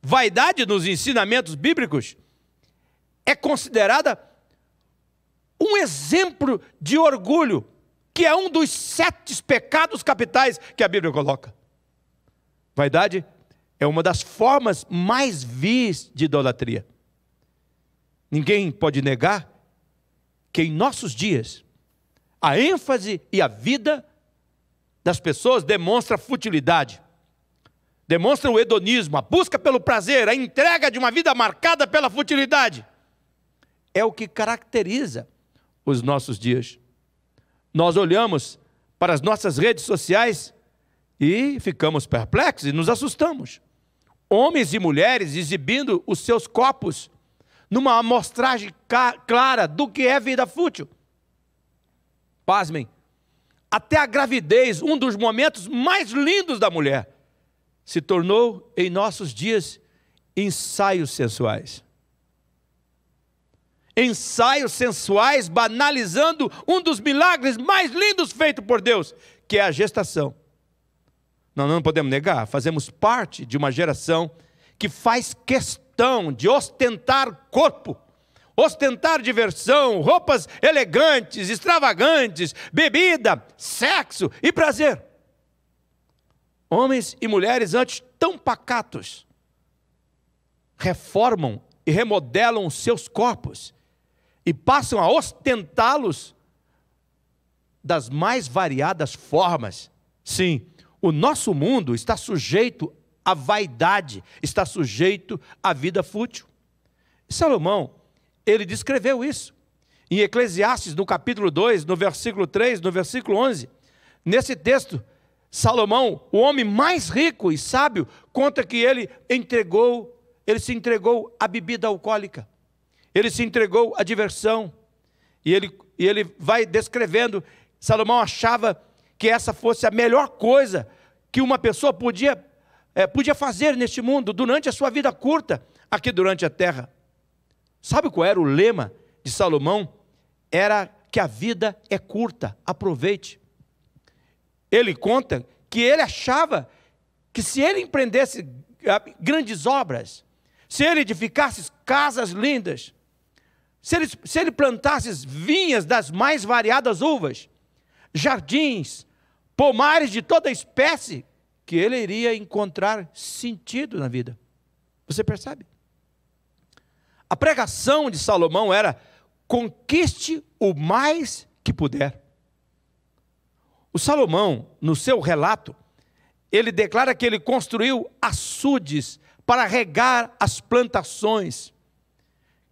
Vaidade nos ensinamentos bíblicos é considerada um exemplo de orgulho, que é um dos 7 pecados capitais que a Bíblia coloca. Vaidade é uma das formas mais vis de idolatria. Ninguém pode negar que em nossos dias a ênfase e a vida das pessoas demonstra futilidade, demonstra o hedonismo, a busca pelo prazer, a entrega de uma vida marcada pela futilidade. É o que caracteriza os nossos dias. Nós olhamos para as nossas redes sociais e ficamos perplexos e nos assustamos. Homens e mulheres exibindo os seus corpos numa amostragem clara do que é vida fútil. Pasmem, até a gravidez, um dos momentos mais lindos da mulher, se tornou em nossos dias ensaios sensuais. Ensaios sensuais banalizando um dos milagres mais lindos feitos por Deus, que é a gestação. Nós não podemos negar, fazemos parte de uma geração que faz questão de ostentar corpo, ostentar diversão, roupas elegantes, extravagantes, bebida, sexo e prazer. Homens e mulheres antes tão pacatos reformam e remodelam os seus corpos e passam a ostentá-los das mais variadas formas. Sim, o nosso mundo está sujeito à vaidade, está sujeito à vida fútil. Salomão, ele descreveu isso em Eclesiastes, no capítulo 2, no versículo 3, no versículo 11. Nesse texto, Salomão, o homem mais rico e sábio, conta que ele se entregou à bebida alcoólica. Ele se entregou à diversão. E ele vai descrevendo, Salomão achava que essa fosse a melhor coisa que uma pessoa podia fazer neste mundo, durante a sua vida curta, aqui durante a terra. Sabe qual era o lema de Salomão? Era que a vida é curta, aproveite. Ele conta que ele achava que se ele empreendesse grandes obras, se ele edificasse casas lindas, se ele plantasse vinhas das mais variadas uvas, jardins, pomares de toda espécie, que ele iria encontrar sentido na vida. Você percebe? A pregação de Salomão era: conquiste o mais que puder. O Salomão, no seu relato, ele declara que ele construiu açudes para regar as plantações,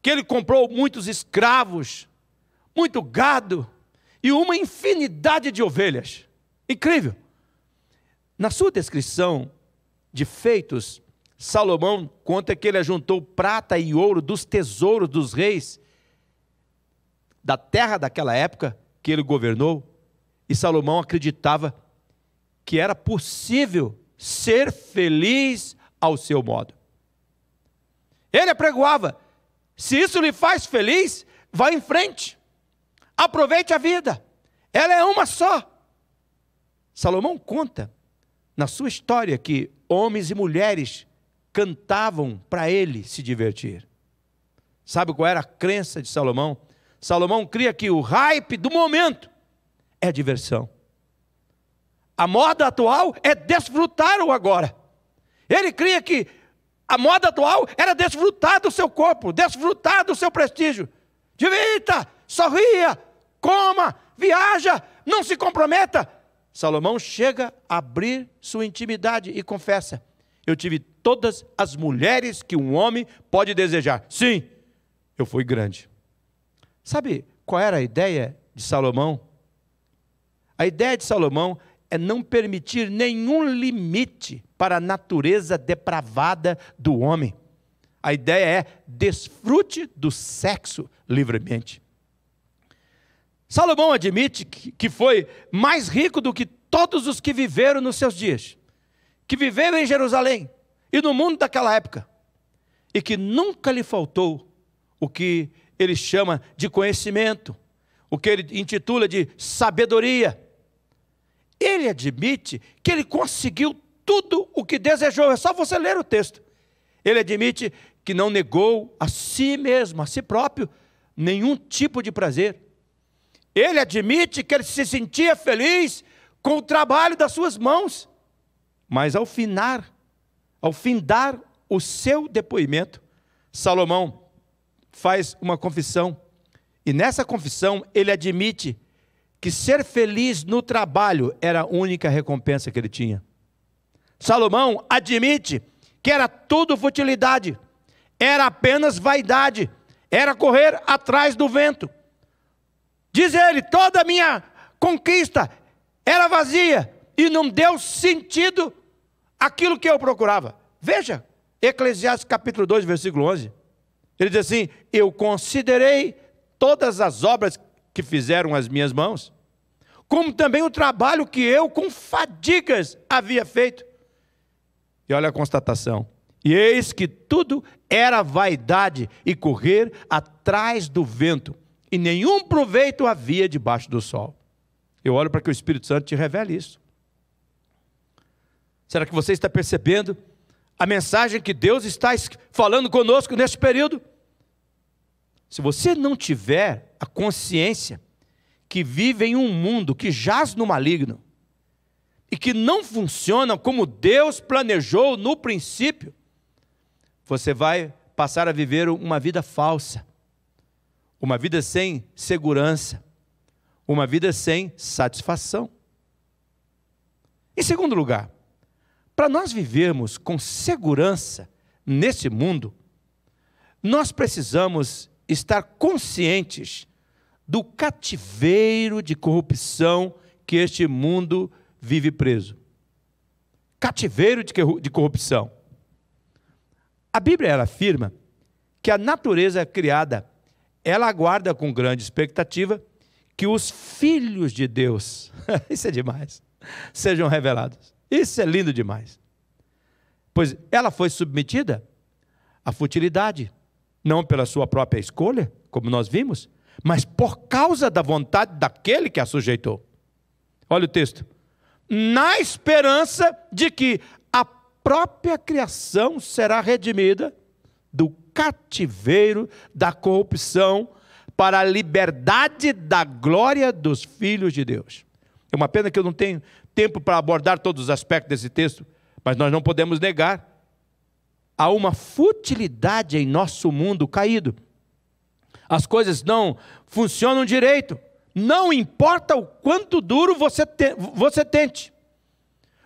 que ele comprou muitos escravos, muito gado e uma infinidade de ovelhas. Incrível! Na sua descrição de feitos, Salomão conta que ele ajuntou prata e ouro dos tesouros dos reis da terra daquela época que ele governou, e Salomão acreditava que era possível ser feliz ao seu modo. Ele apregoava: se isso lhe faz feliz, vá em frente, aproveite a vida, ela é uma só. Salomão conta na sua história que homens e mulheres cantavam para ele se divertir. Sabe qual era a crença de Salomão? Salomão cria que o hype do momento é diversão. A moda atual é desfrutar o agora. Ele cria que a moda atual era desfrutar do seu corpo, desfrutar do seu prestígio. Divirta, sorria, coma, viaja, não se comprometa. Salomão chega a abrir sua intimidade e confessa: eu tive todas as mulheres que um homem pode desejar. Sim, eu fui grande. Sabe qual era a ideia de Salomão? A ideia de Salomão é não permitir nenhum limite para a natureza depravada do homem. A ideia é: desfrute do sexo livremente. Salomão admite que foi mais rico do que todos os que viveram nos seus dias, que viveram em Jerusalém e no mundo daquela época, e que nunca lhe faltou o que ele chama de conhecimento, o que ele intitula de sabedoria. Ele admite que ele conseguiu tudo o que desejou, é só você ler o texto. Ele admite que não negou a si mesmo, a si próprio, nenhum tipo de prazer. Ele admite que ele se sentia feliz com o trabalho das suas mãos. Mas ao findar o seu depoimento, Salomão faz uma confissão. E nessa confissão ele admite que ser feliz no trabalho era a única recompensa que ele tinha. Salomão admite que era tudo futilidade, era apenas vaidade, era correr atrás do vento. Diz ele: toda a minha conquista era vazia e não deu sentido àquilo que eu procurava. Veja, Eclesiastes capítulo 2, versículo 11. Ele diz assim: eu considerei todas as obras que fizeram as minhas mãos, como também o trabalho que eu com fadigas havia feito. E olha a constatação: e eis que tudo era vaidade e correr atrás do vento, e nenhum proveito havia debaixo do sol. Eu oro para que o Espírito Santo te revele isso. Será que você está percebendo a mensagem que Deus está falando conosco neste período? Se você não tiver a consciência que vive em um mundo que jaz no maligno e que não funciona como Deus planejou no princípio, você vai passar a viver uma vida falsa, uma vida sem segurança, uma vida sem satisfação. Em segundo lugar, para nós vivermos com segurança nesse mundo, nós precisamos estar conscientes do cativeiro de corrupção que este mundo vive preso. Cativeiro de corrupção. A Bíblia ela afirma que a natureza criada, ela aguarda com grande expectativa que os filhos de Deus, isso é demais, sejam revelados. Isso é lindo demais. Pois ela foi submetida à futilidade, não pela sua própria escolha, como nós vimos, mas por causa da vontade daquele que a sujeitou. Olha o texto. Na esperança de que a própria criação será redimida do cativeiro da corrupção para a liberdade da glória dos filhos de Deus. É uma pena que eu não tenho tempo para abordar todos os aspectos desse texto, mas nós não podemos negar. Há uma futilidade em nosso mundo caído. As coisas não funcionam direito. Não importa o quanto duro você tente.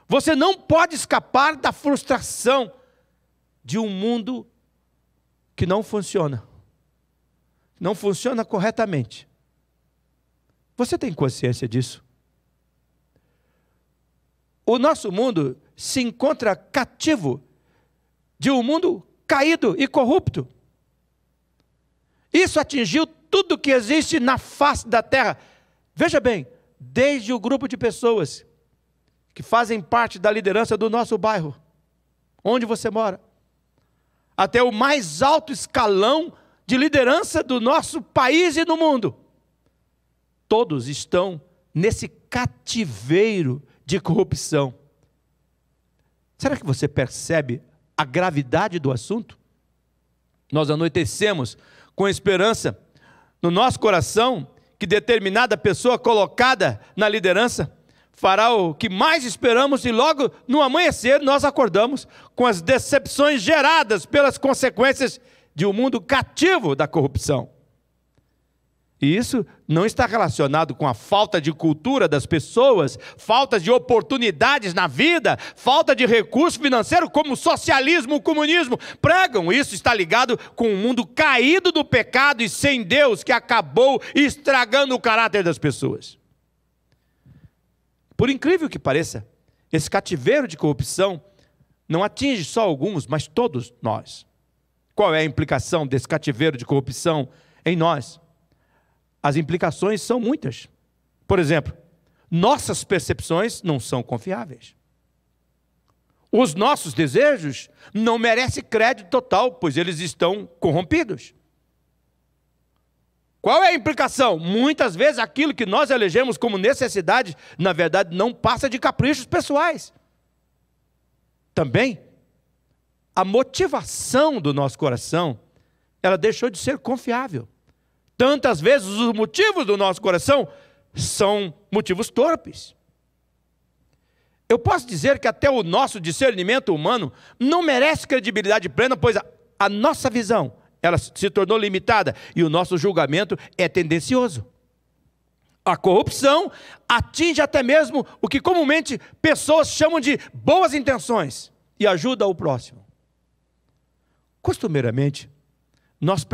Você não pode escapar da frustração de um mundo que não funciona. Não funciona corretamente. Você tem consciência disso? O nosso mundo se encontra cativo de um mundo caído e corrupto. Isso atingiu tudo que existe na face da terra. Veja bem, desde o grupo de pessoas que fazem parte da liderança do nosso bairro, onde você mora, até o mais alto escalão de liderança do nosso país e do mundo. Todos estão nesse cativeiro de corrupção. Será que você percebe a gravidade do assunto? Nós anoitecemos com esperança no nosso coração que determinada pessoa colocada na liderança fará o que mais esperamos, e logo no amanhecer nós acordamos com as decepções geradas pelas consequências de um mundo cativo da corrupção. E isso não está relacionado com a falta de cultura das pessoas, falta de oportunidades na vida, falta de recurso financeiro, como o socialismo, o comunismo pregam. Isso está ligado com um mundo caído do pecado e sem Deus, que acabou estragando o caráter das pessoas. Por incrível que pareça, esse cativeiro de corrupção não atinge só alguns, mas todos nós. Qual é a implicação desse cativeiro de corrupção em nós? As implicações são muitas. Por exemplo, nossas percepções não são confiáveis. Os nossos desejos não merecem crédito total, pois eles estão corrompidos. Qual é a implicação? Muitas vezes aquilo que nós elegemos como necessidade, na verdade, não passa de caprichos pessoais. Também, a motivação do nosso coração, ela deixou de ser confiável. Tantas vezes os motivos do nosso coração são motivos torpes. Eu posso dizer que até o nosso discernimento humano não merece credibilidade plena, pois a nossa visão, ela se tornou limitada e o nosso julgamento é tendencioso. A corrupção atinge até mesmo o que comumente pessoas chamam de boas intenções e ajuda o próximo. Costumeiramente, nós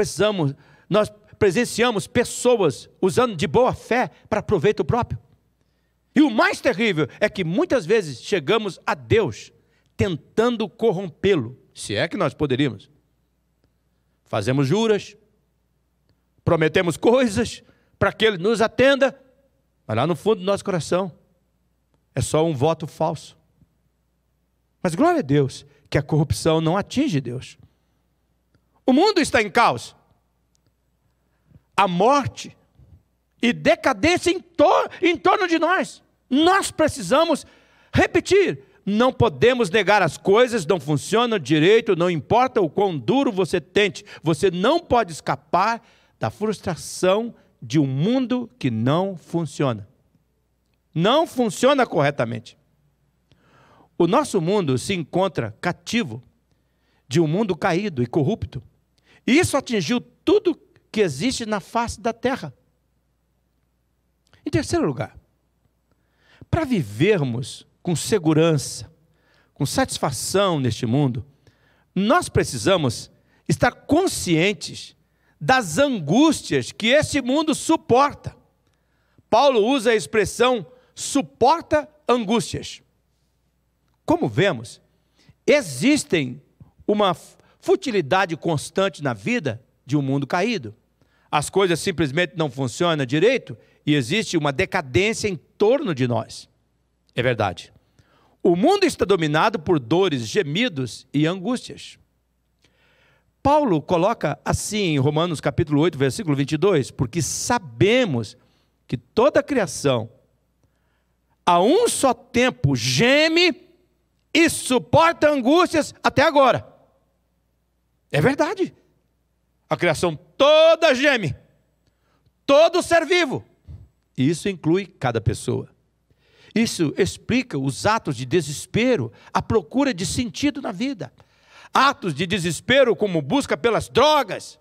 presenciamos pessoas usando de boa fé para proveito próprio. E o mais terrível é que muitas vezes chegamos a Deus tentando corrompê-lo, se é que nós poderíamos. Fazemos juras, prometemos coisas para que Ele nos atenda, mas lá no fundo do nosso coração é só um voto falso. Mas glória a Deus que a corrupção não atinge Deus. O mundo está em caos. A morte e decadência em torno de nós. Nós precisamos repetir. Não podemos negar as coisas, não funcionam direito, não importa o quão duro você tente. Você não pode escapar da frustração de um mundo que não funciona. Não funciona corretamente. O nosso mundo se encontra cativo de um mundo caído e corrupto. E isso atingiu tudo que existe na face da terra. Em terceiro lugar, para vivermos com segurança, com satisfação neste mundo, nós precisamos estar conscientes das angústias que esse mundo suporta. Paulo usa a expressão suporta angústias. Como vemos, existem uma futilidade constante na vida de um mundo caído. As coisas simplesmente não funcionam direito e existe uma decadência em torno de nós. É verdade. O mundo está dominado por dores, gemidos e angústias. Paulo coloca assim em Romanos capítulo 8, versículo 22, porque sabemos que toda a criação a um só tempo geme e suporta angústias até agora. É verdade. A criação toda geme, todo ser vivo. E isso inclui cada pessoa. Isso explica os atos de desespero, a procura de sentido na vida. Atos de desespero como busca pelas drogas.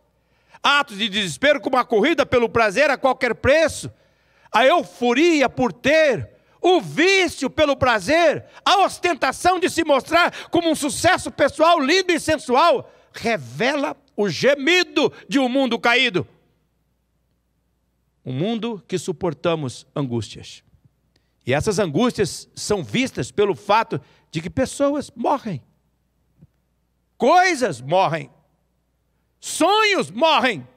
Atos de desespero como a corrida pelo prazer a qualquer preço. A euforia por ter. O vício pelo prazer. A ostentação de se mostrar como um sucesso pessoal lindo e sensual. Revela o gemido de um mundo caído. Um mundo que suportamos angústias. E essas angústias são vistas pelo fato de que pessoas morrem. Coisas morrem. Sonhos morrem.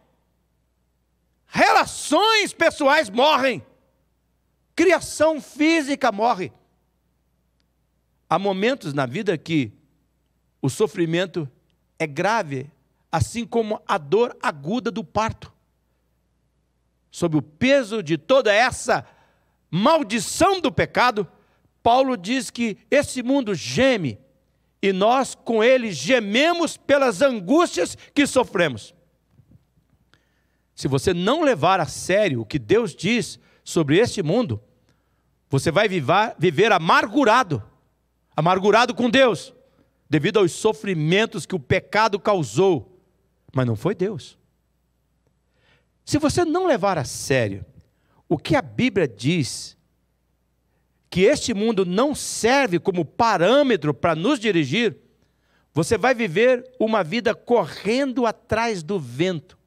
Relações pessoais morrem. Criação física morre. Há momentos na vida que o sofrimento é grave, assim como a dor aguda do parto. Sob o peso de toda essa maldição do pecado, Paulo diz que esse mundo geme, e nós com ele gememos pelas angústias que sofremos. Se você não levar a sério o que Deus diz sobre este mundo, você vai viver amargurado com Deus, devido aos sofrimentos que o pecado causou, mas não foi Deus. Se você não levar a sério o que a Bíblia diz, que este mundo não serve como parâmetro para nos dirigir, você vai viver uma vida correndo atrás do vento.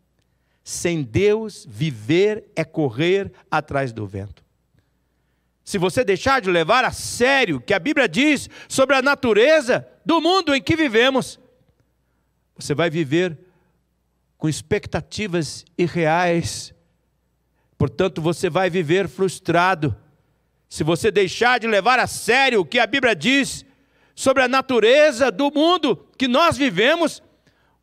Sem Deus, viver é correr atrás do vento. Se você deixar de levar a sério o que a Bíblia diz sobre a natureza do mundo em que vivemos, você vai viver com expectativas irreais. Portanto, você vai viver frustrado. Se você deixar de levar a sério o que a Bíblia diz sobre a natureza do mundo que nós vivemos,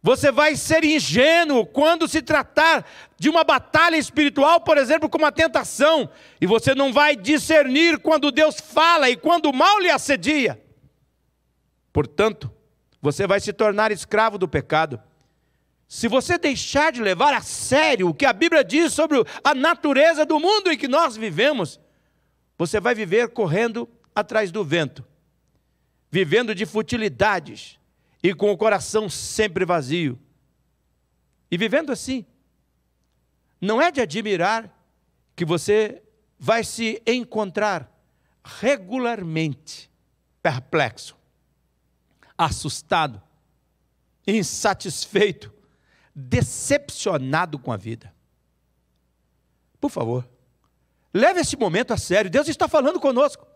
você vai ser ingênuo quando se tratar de uma batalha espiritual, por exemplo, como a tentação, e você não vai discernir quando Deus fala e quando o mal lhe assedia. Portanto, você vai se tornar escravo do pecado. Se você deixar de levar a sério o que a Bíblia diz sobre a natureza do mundo em que nós vivemos, você vai viver correndo atrás do vento, vivendo de futilidades e com o coração sempre vazio. E vivendo assim, não é de admirar que você vai se encontrar regularmente perplexo, assustado, insatisfeito, decepcionado com a vida. Por favor, leve esse momento a sério. Deus está falando conosco.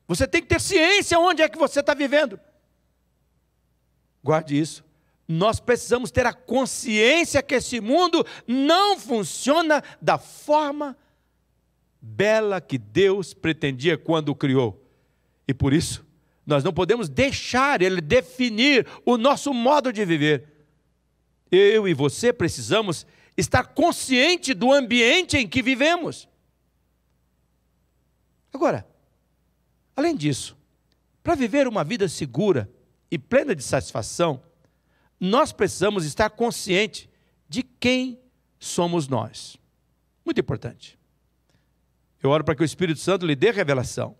Você tem que ter ciência onde é que você está vivendo. Guarde isso. Nós precisamos ter a consciência que esse mundo não funciona da forma bela que Deus pretendia quando o criou. E por isso, nós não podemos deixar Ele definir o nosso modo de viver. Eu e você precisamos estar consciente do ambiente em que vivemos. Agora, além disso, para viver uma vida segura e plena de satisfação, nós precisamos estar conscientes de quem somos nós. Muito importante. Eu oro para que o Espírito Santo lhe dê revelação.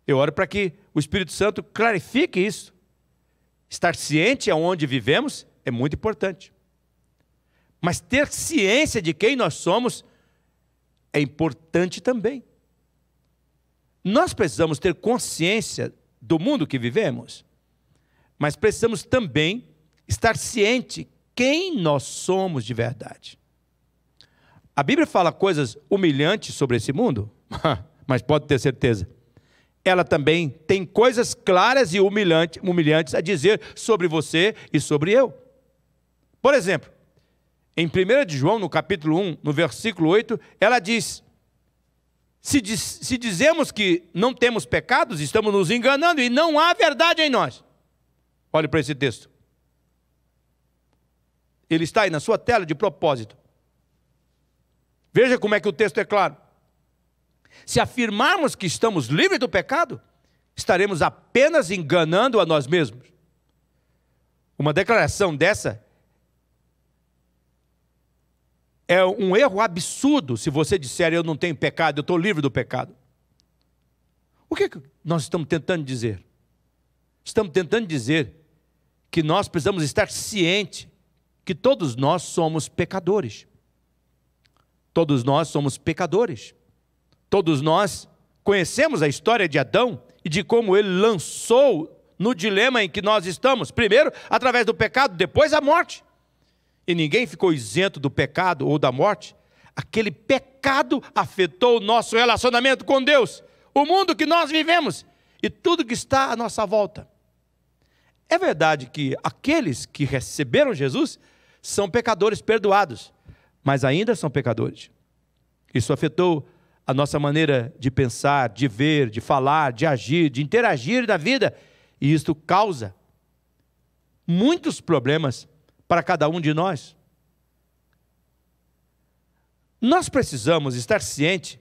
Eu oro para que o Espírito Santo clarifique isso. Estar ciente aonde vivemos é muito importante. Mas ter ciência de quem nós somos é importante também. Nós precisamos ter consciência do mundo que vivemos, mas precisamos também estar ciente quem nós somos de verdade. A Bíblia fala coisas humilhantes sobre esse mundo, mas pode ter certeza, ela também tem coisas claras e humilhantes a dizer sobre você e sobre eu. Por exemplo, em 1 de João, no capítulo 1, no versículo 8, ela diz: se dizemos que não temos pecados, estamos nos enganando e não há verdade em nós. Olhe para esse texto. Ele está aí na sua tela de propósito. Veja como é que o texto é claro. Se afirmarmos que estamos livres do pecado, estaremos apenas enganando a nós mesmos. Uma declaração dessa é um erro absurdo se você disser: eu não tenho pecado, eu estou livre do pecado. O que nós estamos tentando dizer? Estamos tentando dizer que nós precisamos estar cientes que todos nós somos pecadores. Todos nós somos pecadores. Todos nós conhecemos a história de Adão e de como ele lançou no dilema em que nós estamos. Primeiro, através do pecado, depois a morte. E ninguém ficou isento do pecado ou da morte. Aquele pecado afetou o nosso relacionamento com Deus, o mundo que nós vivemos e tudo que está à nossa volta. É verdade que aqueles que receberam Jesus são pecadores perdoados, mas ainda são pecadores. Isso afetou a nossa maneira de pensar, de ver, de falar, de agir, de interagir na vida. E isto causa muitos problemas para cada um de nós. Nós precisamos estar cientes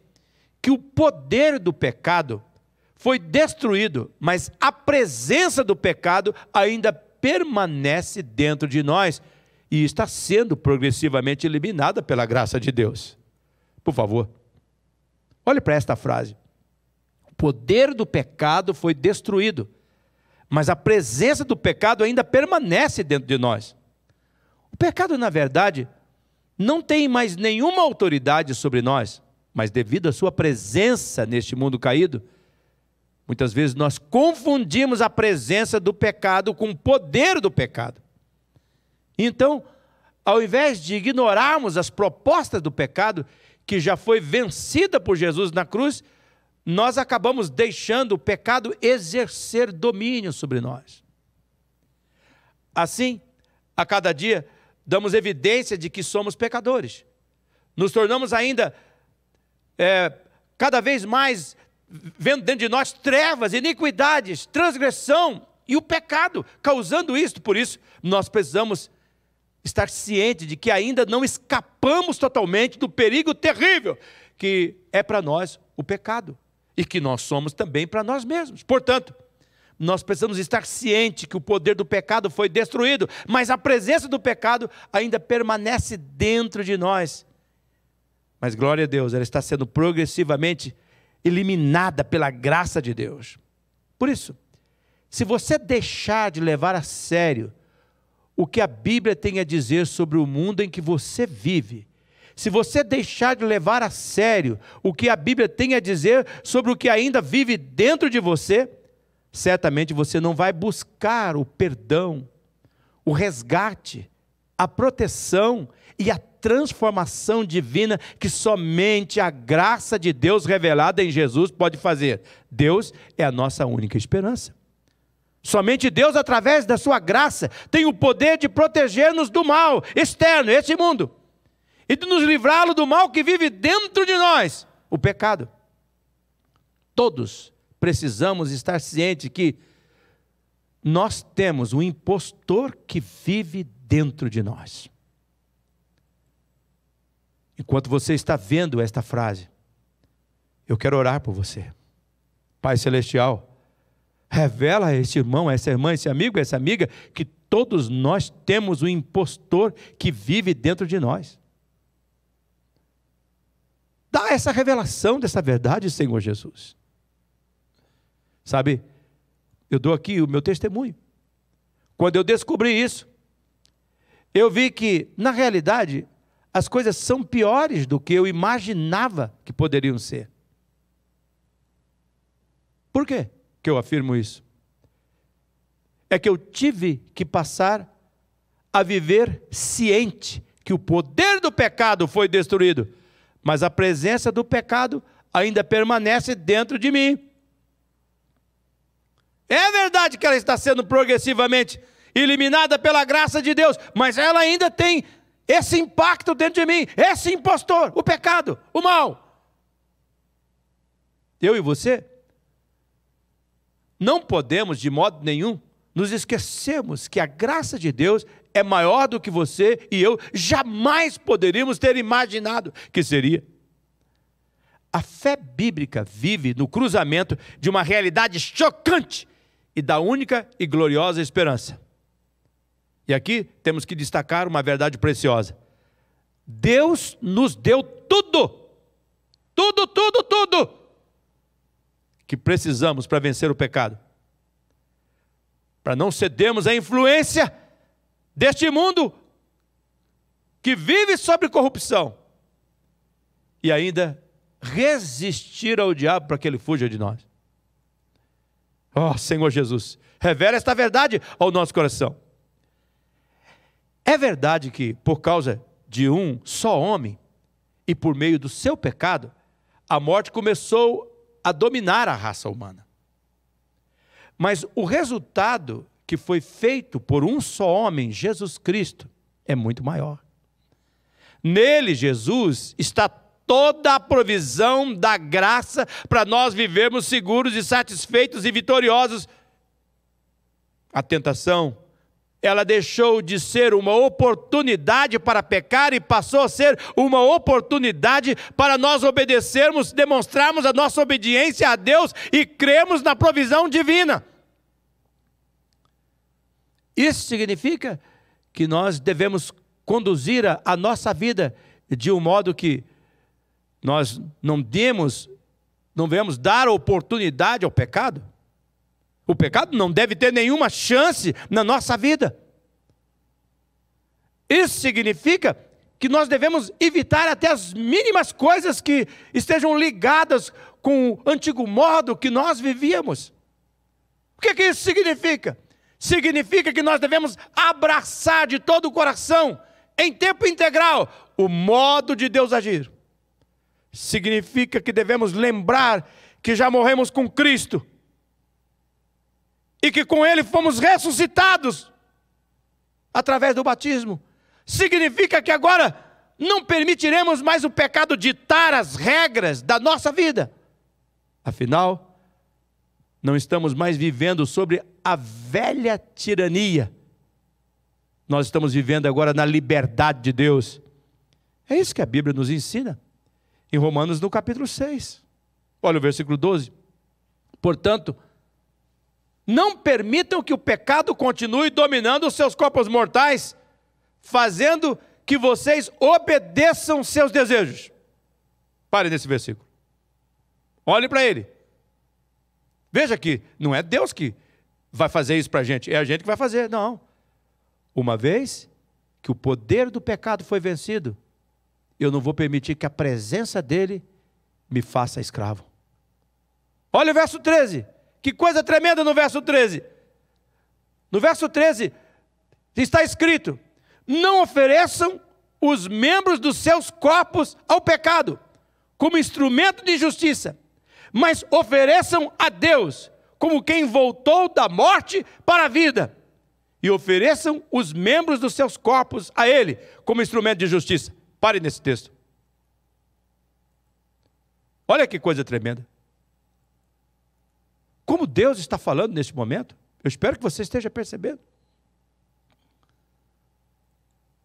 que o poder do pecado foi destruído, mas a presença do pecado ainda permanece dentro de nós e está sendo progressivamente eliminada pela graça de Deus. Por favor, olhe para esta frase. O poder do pecado foi destruído, mas a presença do pecado ainda permanece dentro de nós. O pecado, na verdade, não tem mais nenhuma autoridade sobre nós, mas devido à sua presença neste mundo caído, muitas vezes nós confundimos a presença do pecado com o poder do pecado. Então, ao invés de ignorarmos as propostas do pecado, que já foi vencida por Jesus na cruz, nós acabamos deixando o pecado exercer domínio sobre nós. Assim, a cada dia, damos evidência de que somos pecadores. Nos tornamos ainda cada vez mais vendo dentro de nós trevas, iniquidades, transgressão e o pecado, causando isto. Por isso, nós precisamos estar cientes de que ainda não escapamos totalmente do perigo terrível que é para nós o pecado e que nós somos também para nós mesmos. Portanto, nós precisamos estar cientes que o poder do pecado foi destruído, mas a presença do pecado ainda permanece dentro de nós. Mas glória a Deus, ela está sendo progressivamente eliminada pela graça de Deus. Por isso, se você deixar de levar a sério o que a Bíblia tem a dizer sobre o mundo em que você vive, se você deixar de levar a sério o que a Bíblia tem a dizer sobre o que ainda vive dentro de você, certamente você não vai buscar o perdão, o resgate, a proteção e a transformação divina que somente a graça de Deus revelada em Jesus pode fazer. Deus é a nossa única esperança. Somente Deus, através da sua graça, tem o poder de proteger-nos do mal externo, esse mundo, e de nos livrá-lo do mal que vive dentro de nós, o pecado. Todos precisamos estar cientes que nós temos um impostor que vive dentro de nós. Enquanto você está vendo esta frase, eu quero orar por você. Pai Celestial, revela a este irmão, a essa irmã, esse amigo, essa amiga, que todos nós temos um impostor que vive dentro de nós. Dá essa revelação dessa verdade, Senhor Jesus. Sabe, eu dou aqui o meu testemunho. Quando eu descobri isso, eu vi que, na realidade, as coisas são piores do que eu imaginava que poderiam ser. Por quê que eu afirmo isso? É que eu tive que passar a viver ciente que o poder do pecado foi destruído, mas a presença do pecado ainda permanece dentro de mim. É verdade que ela está sendo progressivamente eliminada pela graça de Deus, mas ela ainda tem esse impacto dentro de mim, esse impostor, o pecado, o mal. Eu e você não podemos de modo nenhum nos esquecermos que a graça de Deus é maior do que você e eu jamais poderíamos ter imaginado que seria. A fé bíblica vive no cruzamento de uma realidade chocante e da única e gloriosa esperança. E aqui temos que destacar uma verdade preciosa. Deus nos deu tudo, tudo que precisamos para vencer o pecado. Para não cedermos à influência deste mundo que vive sob corrupção e ainda resistir ao diabo para que ele fuja de nós. Oh, Senhor Jesus, revela esta verdade ao nosso coração. É verdade que por causa de um só homem e por meio do seu pecado, a morte começou a dominar a raça humana. Mas o resultado que foi feito por um só homem, Jesus Cristo, é muito maior. Nele, Jesus, está toda a provisão da graça para nós vivermos seguros e satisfeitos e vitoriosos a tentação, ela deixou de ser uma oportunidade para pecar e passou a ser uma oportunidade para nós obedecermos, demonstrarmos a nossa obediência a Deus e cremos na provisão divina. Isso significa que nós devemos conduzir a nossa vida de um modo que nós não devemos dar oportunidade ao pecado. O pecado não deve ter nenhuma chance na nossa vida. Isso significa que nós devemos evitar até as mínimas coisas que estejam ligadas com o antigo modo que nós vivíamos. O que isso significa? Significa que nós devemos abraçar de todo o coração, em tempo integral, o modo de Deus agir. Significa que devemos lembrar que já morremos com Cristo e que com Ele fomos ressuscitados através do batismo. Significa que agora não permitiremos mais o pecado ditar as regras da nossa vida. Afinal, não estamos mais vivendo sobre a velha tirania. Nós estamos vivendo agora na liberdade de Deus. É isso que a Bíblia nos ensina. Em Romanos, no capítulo 6. Olha o versículo 12. Portanto, não permitam que o pecado continue dominando os seus corpos mortais, fazendo que vocês obedeçam seus desejos. Pare nesse versículo. Olhe para ele. Veja que não é Deus que vai fazer isso para a gente, é a gente que vai fazer. Não. Uma vez que o poder do pecado foi vencido, eu não vou permitir que a presença dele me faça escravo. Olha o verso 13. Que coisa tremenda no verso 13. No verso 13 está escrito: não ofereçam os membros dos seus corpos ao pecado, como instrumento de injustiça, mas ofereçam a Deus, como quem voltou da morte para a vida, e ofereçam os membros dos seus corpos a Ele, como instrumento de justiça. Pare nesse texto. Olha que coisa tremenda. Como Deus está falando neste momento, eu espero que você esteja percebendo.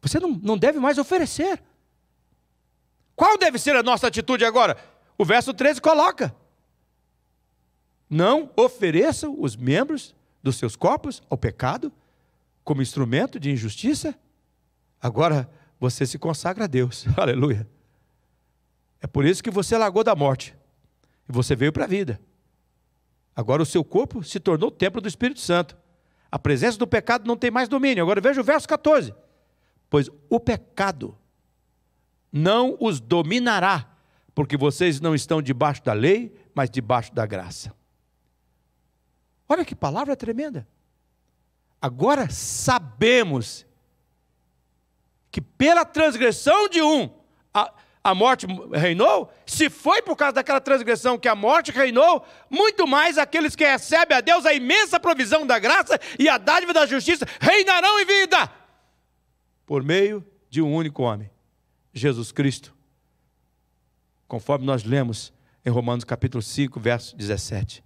Você não deve mais oferecer. Qual deve ser a nossa atitude agora? O verso 13 coloca: não ofereçam os membros dos seus corpos ao pecado, como instrumento de injustiça. Agora você se consagra a Deus. Aleluia. É por isso que você largou da morte e você veio para a vida. Agora o seu corpo se tornou o templo do Espírito Santo. A presença do pecado não tem mais domínio. Agora veja o verso 14. Pois o pecado não os dominará, porque vocês não estão debaixo da lei, mas debaixo da graça. Olha que palavra tremenda. Agora sabemos que pela transgressão de um, a morte reinou. Se foi por causa daquela transgressão que a morte reinou, muito mais aqueles que recebem a Deus a imensa provisão da graça e a dádiva da justiça reinarão em vida, por meio de um único homem, Jesus Cristo, conforme nós lemos em Romanos capítulo 5, verso 17.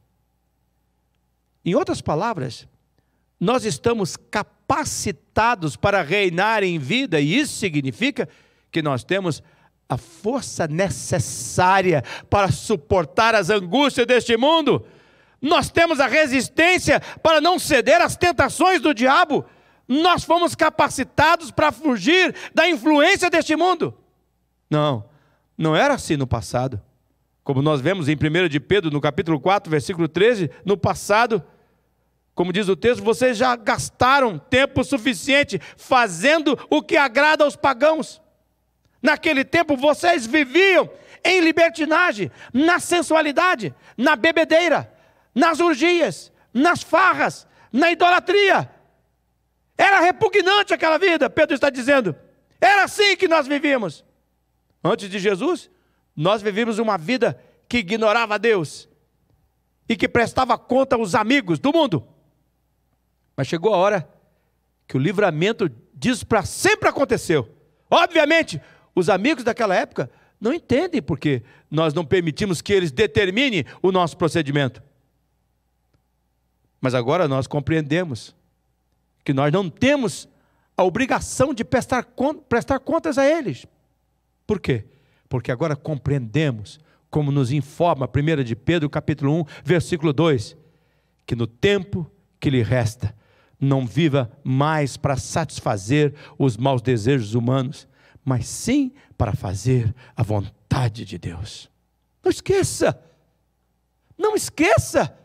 Em outras palavras, nós estamos capacitados para reinar em vida, e isso significa que nós temos a força necessária para suportar as angústias deste mundo. Nós temos a resistência para não ceder às tentações do diabo. Nós fomos capacitados para fugir da influência deste mundo. Não era assim no passado. Como nós vemos em 1 de Pedro, no capítulo 4, versículo 13, no passado, como diz o texto, vocês já gastaram tempo suficiente fazendo o que agrada aos pagãos. Naquele tempo vocês viviam em libertinagem, na sensualidade, na bebedeira, nas orgias, nas farras, na idolatria. Era repugnante aquela vida, Pedro está dizendo. Era assim que nós vivíamos. Antes de Jesus, nós vivíamos uma vida que ignorava Deus e que prestava conta aos amigos do mundo. Mas chegou a hora que o livramento disso para sempre aconteceu. Obviamente, os amigos daquela época não entendem porque nós não permitimos que eles determinem o nosso procedimento. Mas agora nós compreendemos que nós não temos a obrigação de prestar contas a eles. Por quê? Porque agora compreendemos, como nos informa 1 de Pedro, capítulo 1, versículo 2, que no tempo que lhe resta, não viva mais para satisfazer os maus desejos humanos, mas sim para fazer a vontade de Deus. Não esqueça, não esqueça,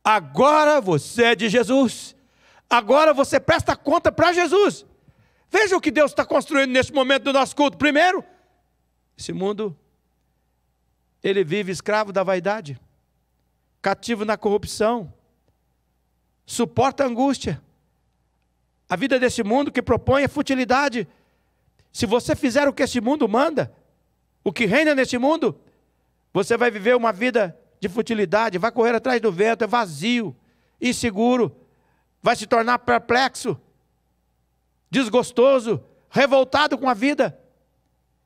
agora você é de Jesus, agora você presta conta para Jesus. Veja o que Deus está construindo neste momento do nosso culto. Primeiro, esse mundo, ele vive escravo da vaidade, cativo na corrupção, suporta a angústia. A vida desse mundo que propõe a futilidade. Se você fizer o que este mundo manda, o que reina neste mundo, você vai viver uma vida de futilidade, vai correr atrás do vento, é vazio, inseguro, vai se tornar perplexo, desgostoso, revoltado com a vida.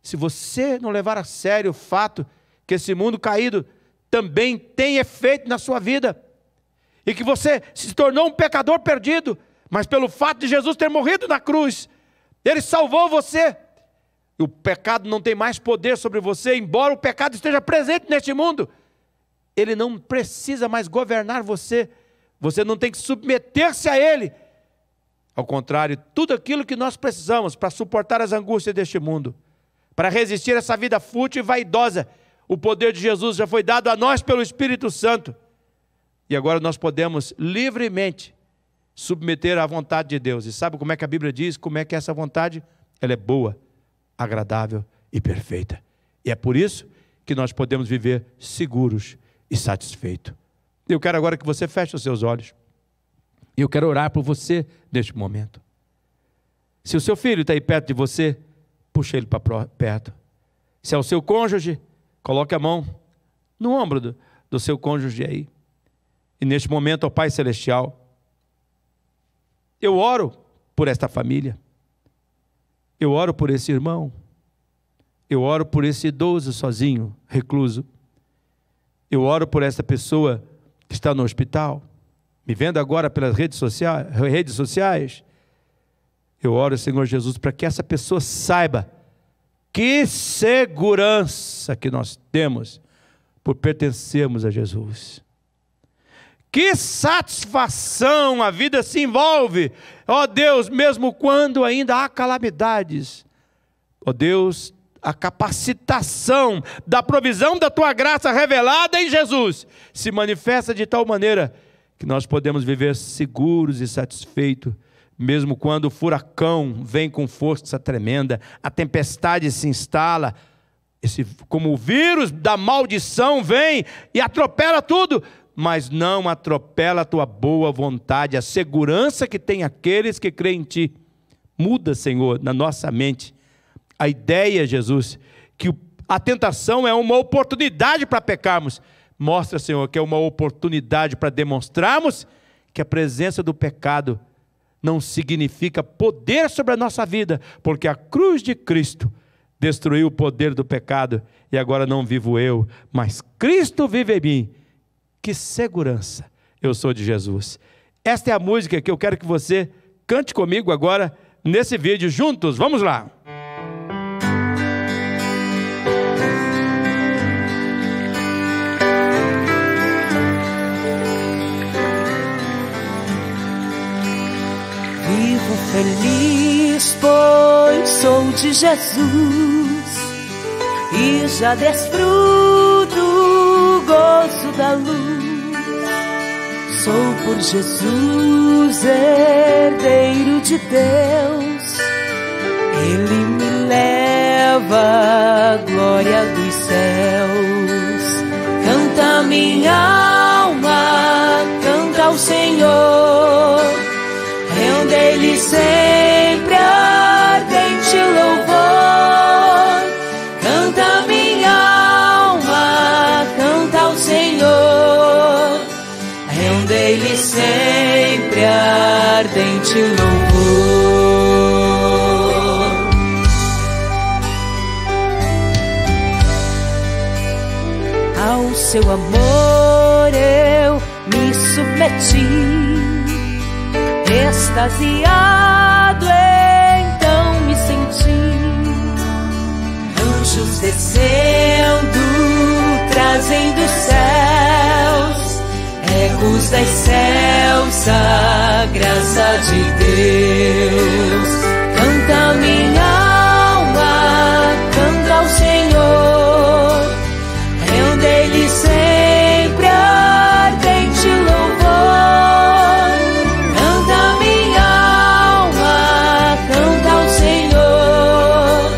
Se você não levar a sério o fato que esse mundo caído também tem efeito na sua vida, e que você se tornou um pecador perdido, mas pelo fato de Jesus ter morrido na cruz, Ele salvou você, e o pecado não tem mais poder sobre você, embora o pecado esteja presente neste mundo, ele não precisa mais governar você, você não tem que submeter-se a ele. Ao contrário, tudo aquilo que nós precisamos para suportar as angústias deste mundo, para resistir a essa vida fútil e vaidosa, o poder de Jesus já foi dado a nós pelo Espírito Santo, e agora nós podemos livremente submeter à vontade de Deus. E sabe como é que a Bíblia diz? Como é que essa vontade? Ela é boa, agradável e perfeita. E é por isso que nós podemos viver seguros e satisfeitos. Eu quero agora que você feche os seus olhos. E eu quero orar por você neste momento. Se o seu filho está aí perto de você, puxa ele para perto. Se é o seu cônjuge, coloque a mão no ombro do seu cônjuge aí. E neste momento, ó Pai Celestial, eu oro por esta família. Eu oro por esse irmão. Eu oro por esse idoso sozinho, recluso. Eu oro por essa pessoa que está no hospital, me vendo agora pelas redes sociais. Eu oro, Senhor Jesus, para que essa pessoa saiba que segurança que nós temos por pertencermos a Jesus. Que satisfação a vida se envolve, ó Deus, mesmo quando ainda há calamidades. Ó Deus, a capacitação da provisão da Tua graça revelada em Jesus se manifesta de tal maneira que nós podemos viver seguros e satisfeitos, mesmo quando o furacão vem com força tremenda, a tempestade se instala, como o vírus da maldição vem e atropela tudo, mas não atropela a Tua boa vontade, a segurança que tem aqueles que creem em Ti. Muda, Senhor, na nossa mente a ideia, Jesus, que a tentação é uma oportunidade para pecarmos. Mostra, Senhor, que é uma oportunidade para demonstrarmos que a presença do pecado não significa poder sobre a nossa vida, porque a cruz de Cristo destruiu o poder do pecado, e agora não vivo eu, mas Cristo vive em mim. Que segurança eu sou de Jesus. Esta é a música que eu quero que você cante comigo agora, nesse vídeo, juntos. Vamos lá! Vivo feliz, pois sou de Jesus, e já desfruto o gozo da luz. Sou por Jesus herdeiro de Deus, Ele me leva à glória dos céus. Canta minha alma, canta ao Senhor, rende-lhe sempre ardente louvor. Canta minha alma, canta ao Senhor, rende-lhe sempre ardente louvor. Ao seu amor eu me submeti, extasiado então me senti. Anjos descendo, trazendo os céus, ecos das celsa graça de Deus. Canta minha alma, canta ao Senhor, rende-lhe sempre ardente louvor. Canta minha alma, canta ao Senhor,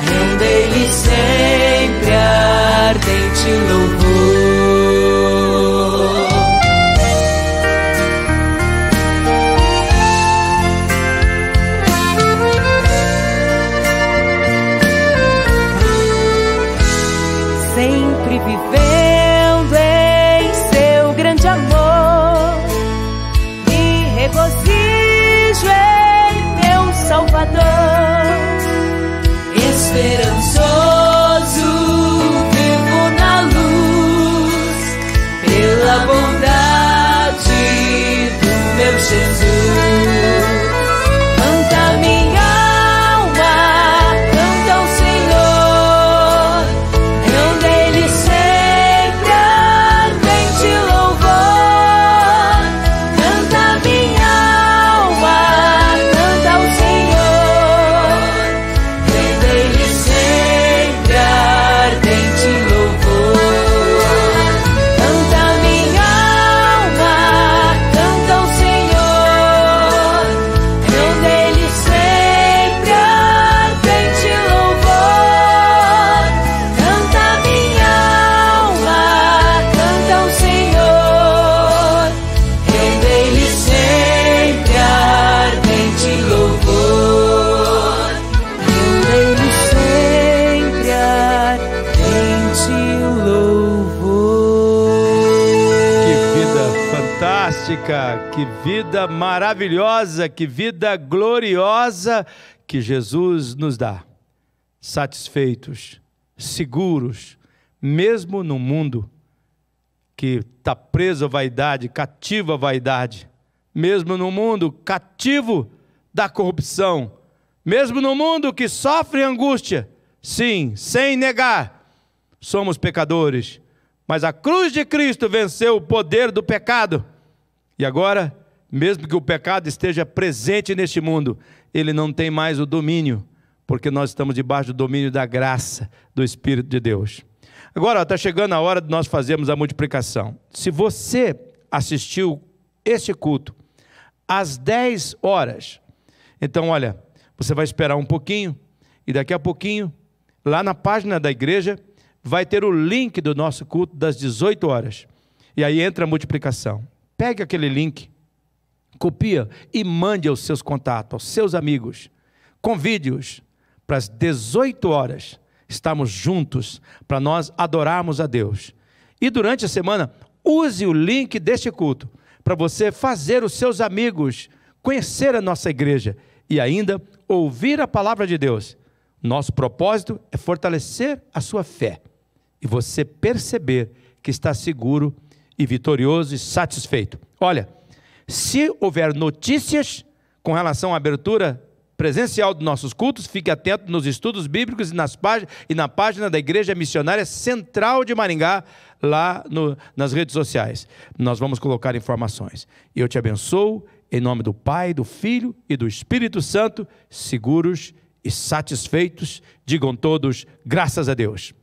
rende-lhe sempre ardente louvor. Sempre vivendo em seu grande amor, me regozijo em meu Salvador. Esperançoso vivo na luz, pela bondade do meu Jesus. Canta minha alma, canta ao Senhor, rende-lhe sempre ardente louvor. Canta minha alma, canta ao Senhor, rende-lhe sempre ardente louvor. Canta minha alma, canta ao Senhor, rende-lhe sempre ardente louvor. Canta minha alma, canta ao Senhor, rende-lhe sempre ardente louvor. Rende-lhe sempre ardente louvor. Que vida fantástica, que vida maravilhosa, que vida gloriosa que Jesus nos dá. Satisfeitos, seguros, mesmo no mundo que está preso à vaidade, cativo à vaidade, mesmo no mundo cativo da corrupção, mesmo no mundo que sofre angústia. Sim, sem negar, somos pecadores, mas a cruz de Cristo venceu o poder do pecado. E agora, mesmo que o pecado esteja presente neste mundo, ele não tem mais o domínio, porque nós estamos debaixo do domínio da graça do Espírito de Deus. Agora está chegando a hora de nós fazermos a multiplicação. Se você assistiu este culto às 10 horas, então olha, você vai esperar um pouquinho, e daqui a pouquinho, lá na página da igreja, vai ter o link do nosso culto das 18 horas. E aí entra a multiplicação. Pegue aquele link, copia e mande aos seus contatos, aos seus amigos. Convide-os para as 18 horas estarmos juntos para nós adorarmos a Deus. E durante a semana, use o link deste culto para você fazer os seus amigos conhecer a nossa igreja e ainda ouvir a palavra de Deus. Nosso propósito é fortalecer a sua fé e você perceber que está seguro e vitorioso e satisfeito. Olha, se houver notícias com relação à abertura presencial dos nossos cultos, fique atento nos estudos bíblicos e na página da Igreja Missionária Central de Maringá, lá nas redes sociais. Nós vamos colocar informações. Eu te abençoo, em nome do Pai, do Filho e do Espírito Santo, seguros e satisfeitos. Digam todos, graças a Deus.